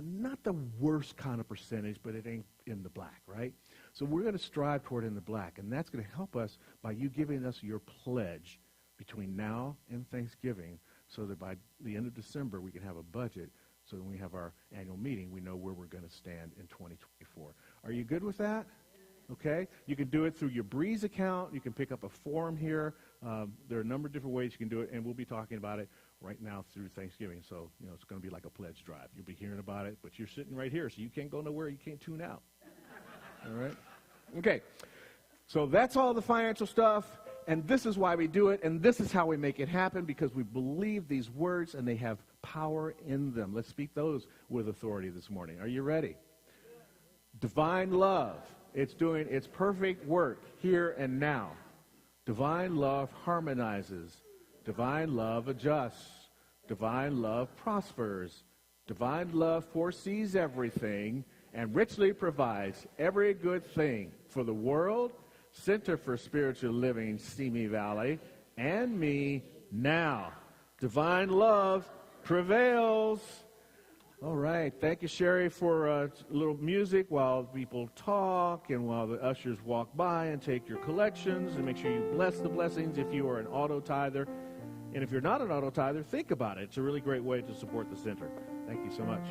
not the worst kind of percentage, but it ain't in the black, right? So we're going to strive toward in the black, and that's going to help us by you giving us your pledge between now and Thanksgiving so that by the end of December we can have a budget so when we have our annual meeting, we know where we're going to stand in 2024. Are you good with that? Okay, you can do it through your Breeze account. You can pick up a form here. There are a number of different ways you can do it, and we'll be talking about it right now through Thanksgiving. So, you know, it's going to be like a pledge drive. You'll be hearing about it, but you're sitting right here, so you can't go nowhere. You can't tune out. All right? Okay, so that's all the financial stuff, and this is why we do it, and this is how we make it happen, because we believe these words, and they have power in them. Let's speak those with authority this morning. Are you ready? Divine love. It's doing its perfect work here and now. Divine love harmonizes. Divine love adjusts. Divine love prospers. Divine love foresees everything and richly provides every good thing for the world, Center for Spiritual Living, Simi Valley, and me now. Divine love prevails. All right. Thank you, Cherie, for a little music while people talk and while the ushers walk by and take your collections, and make sure you bless the blessings if you are an auto tither. And if you're not an auto tither, think about it. It's a really great way to support the center. Thank you so much.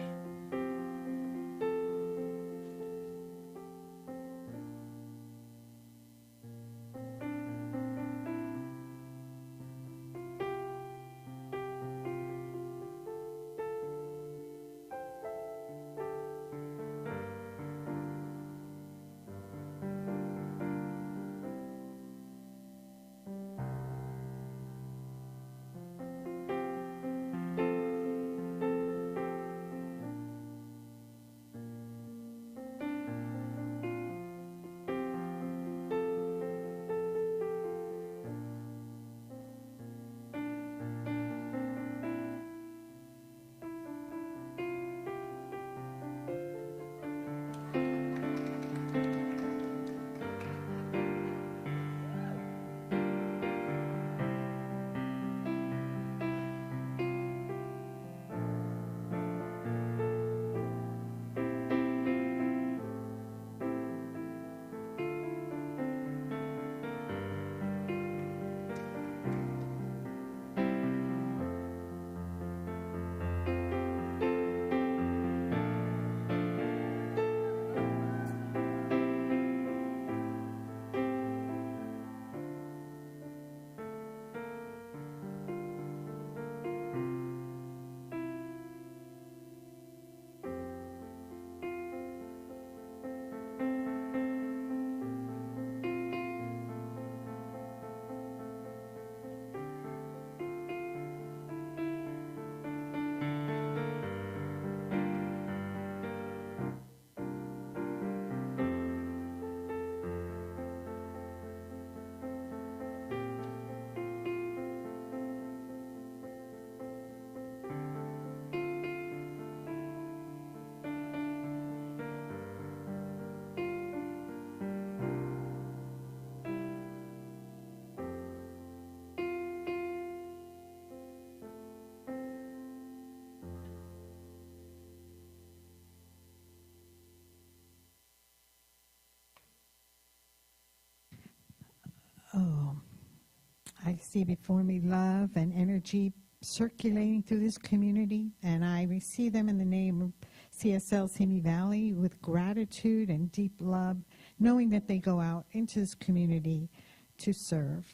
see before me love and energy circulating through this community, and I receive them in the name of CSL Simi Valley with gratitude and deep love, knowing that they go out into this community to serve.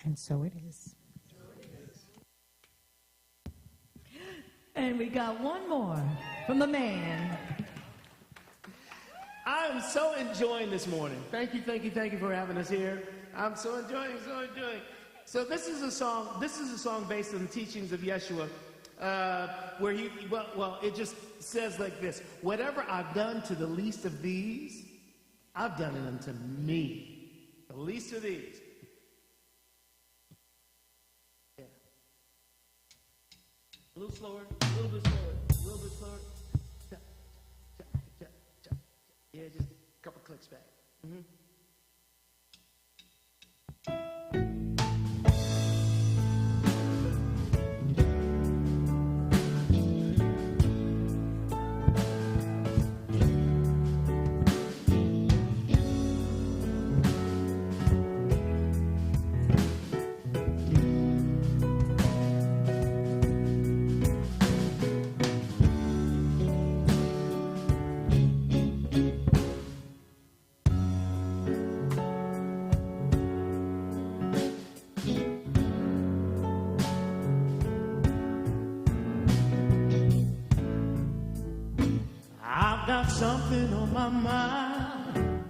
And so it is. And we got one more from the man. I'm so enjoying this morning. Thank you for having us here. I'm so enjoying. So this is a song based on the teachings of Yeshua, where it just says like this: whatever I've done to the least of these, I've done it unto me. The least of these. Yeah. A little slower, a little bit slower. Yeah, just a couple clicks back. Mm-hmm. Got something on my mind,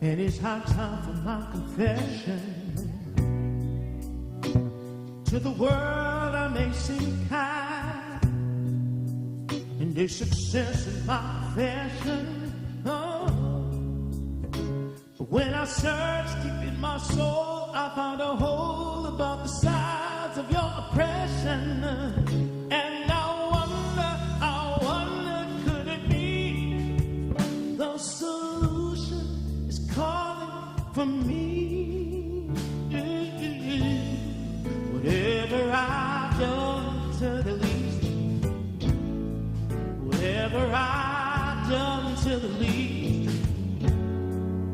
and it's high time for my confession. To the world I may seem kind, and there's success in my profession. Oh. But when I searched deep in my soul, I found a hole about the size of your oppression. And the solution is calling for me. Whatever I've done to the least, whatever I've done to the least,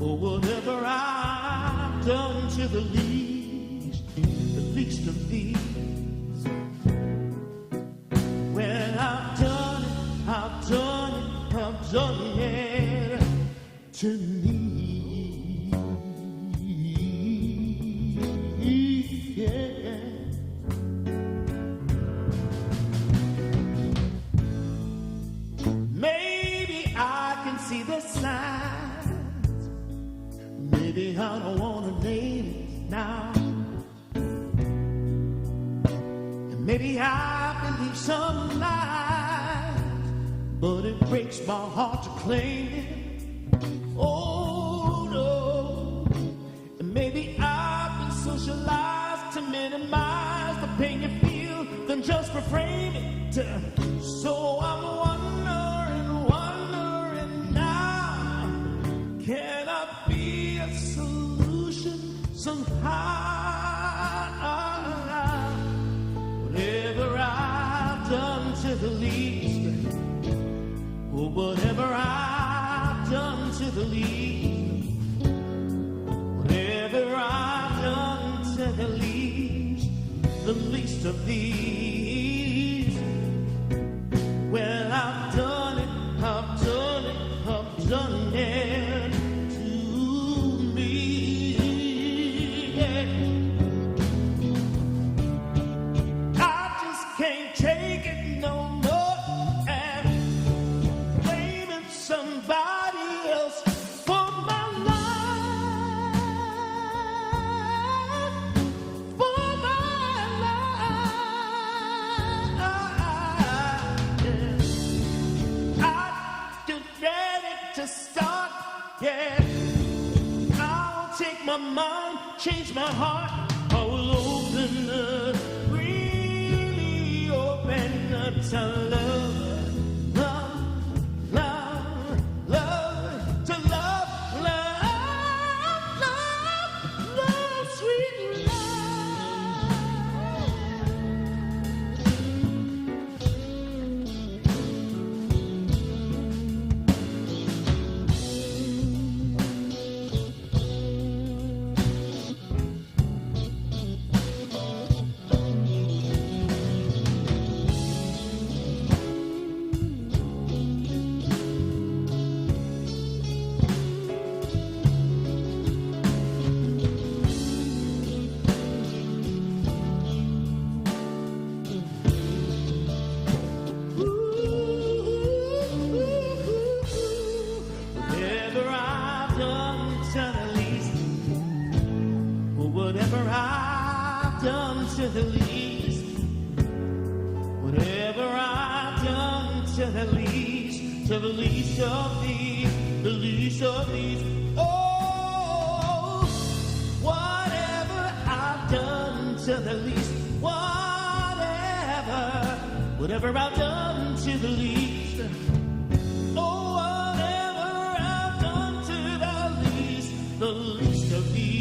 or whatever I've done to the least of these. Well, I've done it to me. Yeah. Maybe I can see the signs. Maybe I don't want to name it now. And maybe I believe some lies, but it breaks my heart to claim it. Oh no. And maybe I've been socialized to minimize the pain you feel, then just reframe it. So I'm wondering now, can I be a solution somehow? Whatever I've done to the least, or whatever I've done to the least, whatever I've done to the least of these. Well, I've done it to me. Yeah. I just can't take it no more, and blaming somebody else for my life, for my life. Yeah. I'm ready to start. Yeah, I'll take my mind, change my heart. I will open up, really open up to love. done to the least, whatever I've done to the least of these, the least of these, oh, whatever I've done to the least, whatever I've done to the least, oh, whatever I've done to the least of these,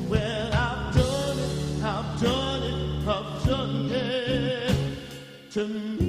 well, I've done it to me.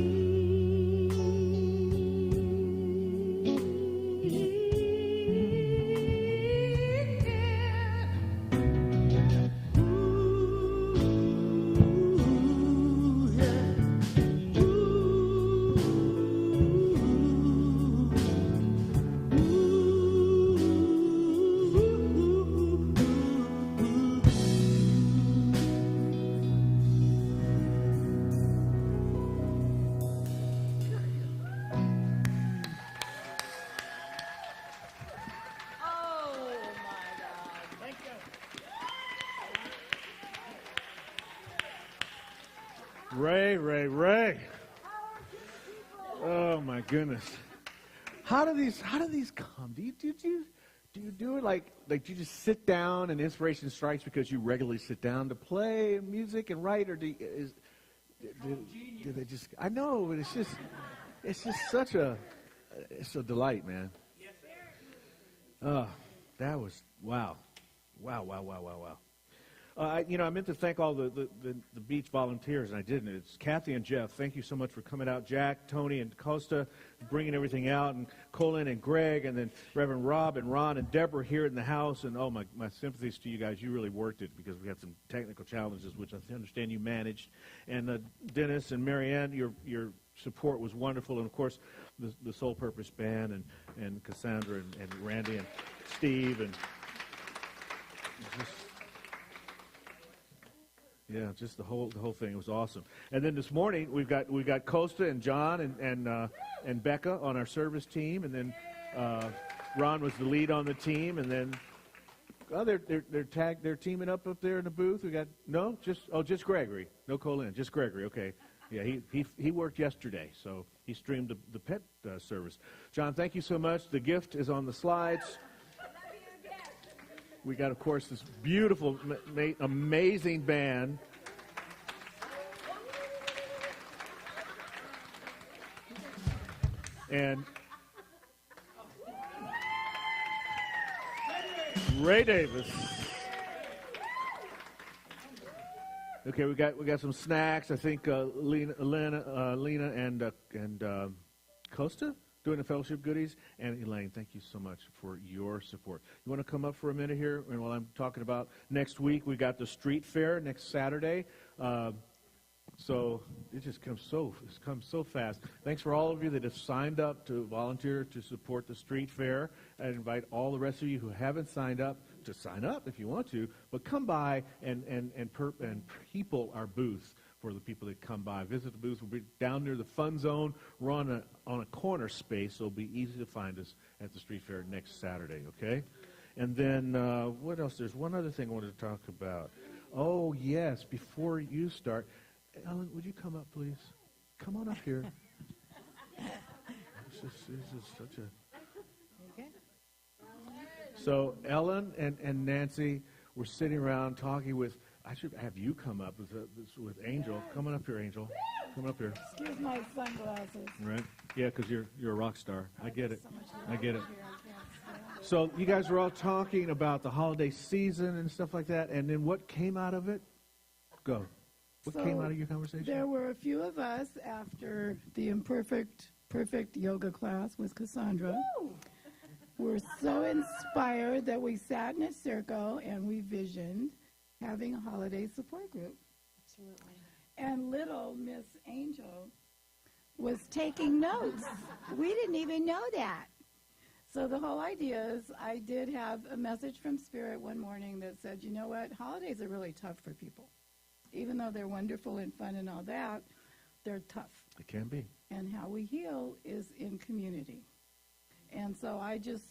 Ray. Oh my goodness. How do these come? Do you do it like do you just sit down and inspiration strikes because you regularly sit down to play music and write, or do they just? I know, but it's just such a delight, man. Oh, that was wow. I meant to thank all the beach volunteers, and I didn't. It's Kathy and Jeff. Thank you so much for coming out. Jack, Tony, and Costa bringing everything out, and Colin and Greg, and then Reverend Rob and Ron and Deborah here in the house. And, oh, my sympathies to you guys. You really worked it because we had some technical challenges, which I understand you managed. And Dennis and Marianne, your support was wonderful. And, of course, the Soul Purpose Band and Cassandra and Randy and Steve and just the whole thing. It was awesome. And then this morning we've got Costa and John and Becca on our service team, and then Ron was the lead on the team, and then they're teaming up there in the booth. We got just Gregory, no Colin, just Gregory. Okay, yeah, he worked yesterday, so he streamed the pet service. John, thank you so much. The gift is on the slides. We got, of course, this beautiful, amazing band. And Ray Davis. Okay, we got some snacks. I think Lena and Costa doing the fellowship goodies. And Elaine, thank you so much for your support. You want to come up for a minute here? And while I'm talking about next week, we got the street fair next Saturday. So it just comes so fast. Thanks for all of you that have signed up to volunteer to support the street fair. I invite all the rest of you who haven't signed up to sign up if you want to, but come by and people our booth. For the people that come by, visit the booth. We'll be down near the fun zone. We're on a corner space, so it'll be easy to find us at the street fair next Saturday, okay? And then what else? There's one other thing I wanted to talk about. Oh, yes, before you start, Ellen, would you come up, please? Come on up here. This is such a... So Ellen and Nancy were sitting around talking with... I should have you come up with Angel. Come on up here, Angel. Come up here. Excuse my sunglasses. Right? Yeah, because you're a rock star. I get it. I get it. So you guys were all talking about the holiday season and stuff like that, and then what came out of it? Go. What came out of your conversation? There were a few of us after the perfect yoga class with Cassandra. We're so inspired that we sat in a circle and we visioned having a holiday support group. Absolutely. And little Miss Angel was taking notes. We didn't even know that. So the whole idea is I did have a message from Spirit one morning that said, you know what, holidays are really tough for people. Even though they're wonderful and fun and all that, they're tough. It can be. And how we heal is in community. And so I just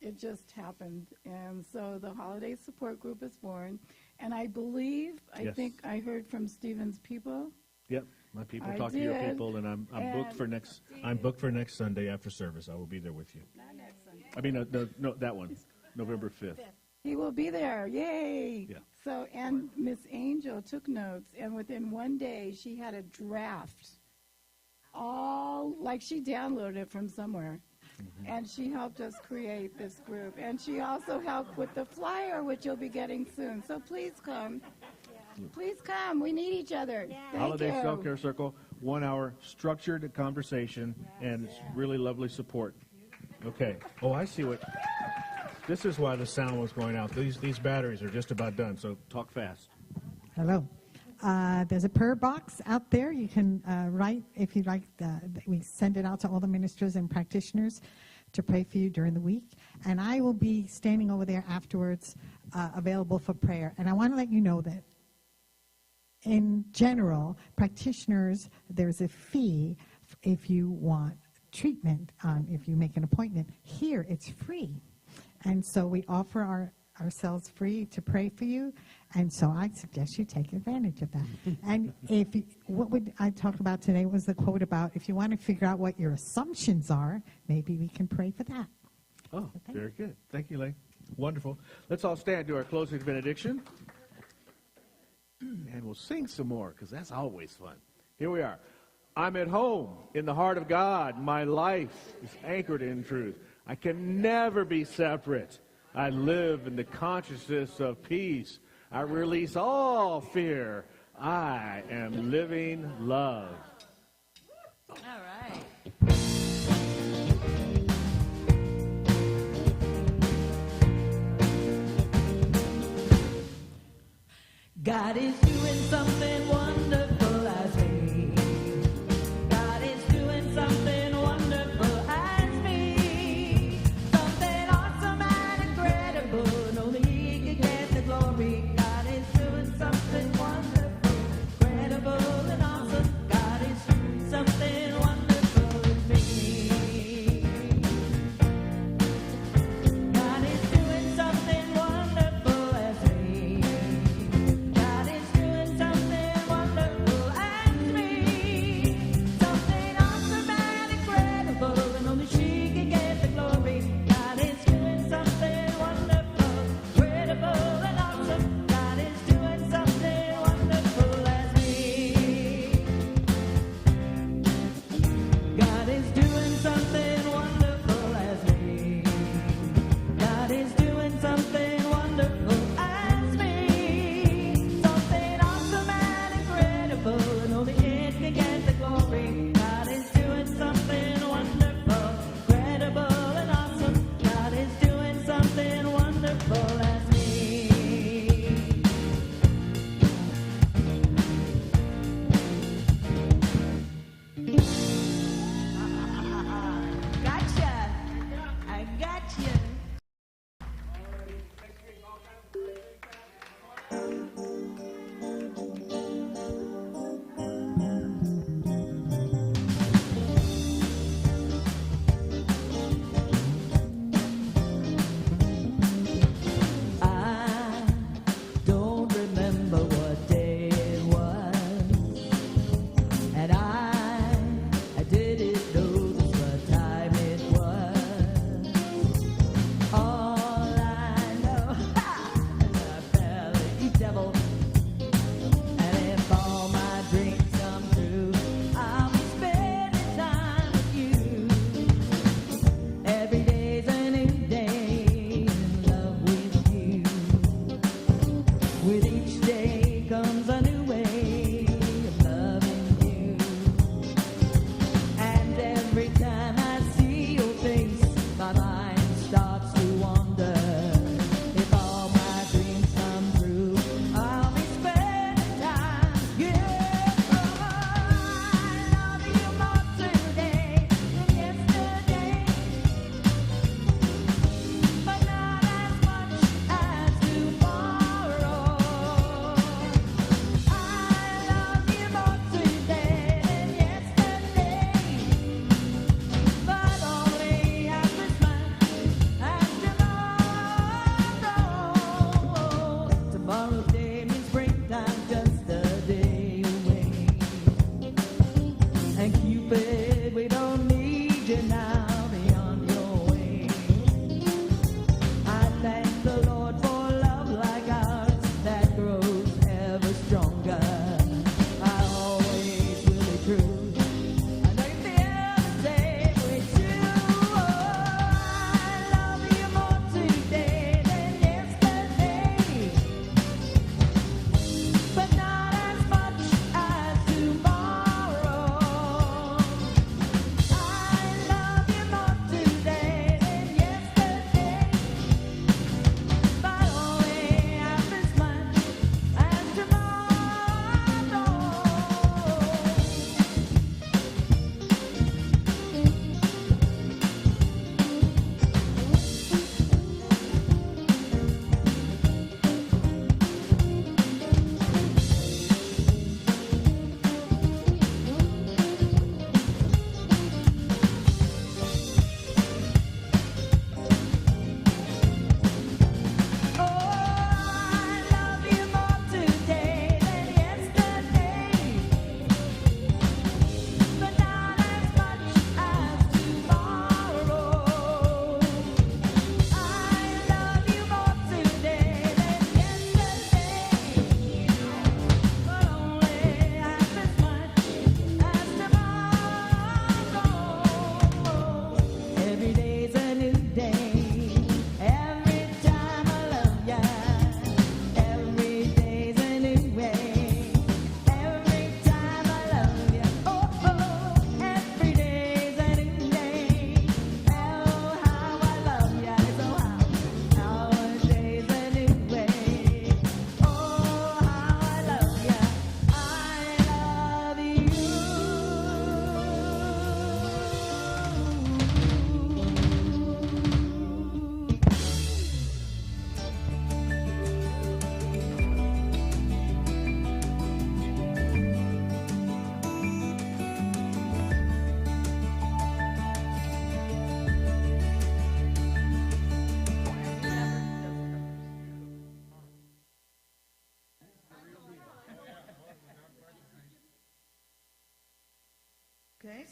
it just happened. And so the holiday support group is born. And I believe, I Yes. think I heard from Stephen's people. Yep, my people I talk to your did. people, and I'm booked And for next. I'm booked for next Sunday after service. I will be there with you. Not next Sunday. I mean, no, that one, November 5th. He will be there. Yay. Yeah. So, and Miss Angel took notes, and within one day, she had a draft. All, like she downloaded it from somewhere. And she helped us create this group. And she also helped with the flyer, which you'll be getting soon. So please come. Please come. We need each other. Thank Holiday you. Self-Care Circle, 1 hour structured conversation, and it's really lovely support. Okay. Oh, I see what. This is why the sound was going out. These batteries are just about done, so talk fast. Hello. There's a prayer box out there. You can write if you'd like. We send it out to all the ministers and practitioners to pray for you during the week. And I will be standing over there afterwards, available for prayer. And I want to let you know that in general, practitioners, there's a fee if you want treatment, if you make an appointment. Here, it's free. And so we offer ourselves free to pray for you, and so I suggest you take advantage of that. And what would I talk about today was the quote about if you want to figure out what your assumptions are, maybe we can pray for that. Oh, very good. Thank you, Elaine. Wonderful. Let's all stand to our closing benediction, and we'll sing some more, because that's always fun. Here we are. I'm at home in the heart of God. My life is anchored in truth. I can never be separate. I live in the consciousness of peace. I release all fear. I am living love. All right. God is doing something wonderful, I say. God is doing something wonderful, I say. Something awesome and incredible. Only He can get the glory. God is doing something wonderful, incredible and awesome. God is doing something wonderful in me. God is doing something wonderful, I say. God is doing something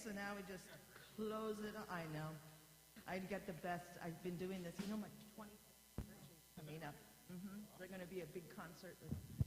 so now we just close it. I know. I get the best. I've been doing this. You know, my 20th anniversary is coming up. They're going to be a big concert with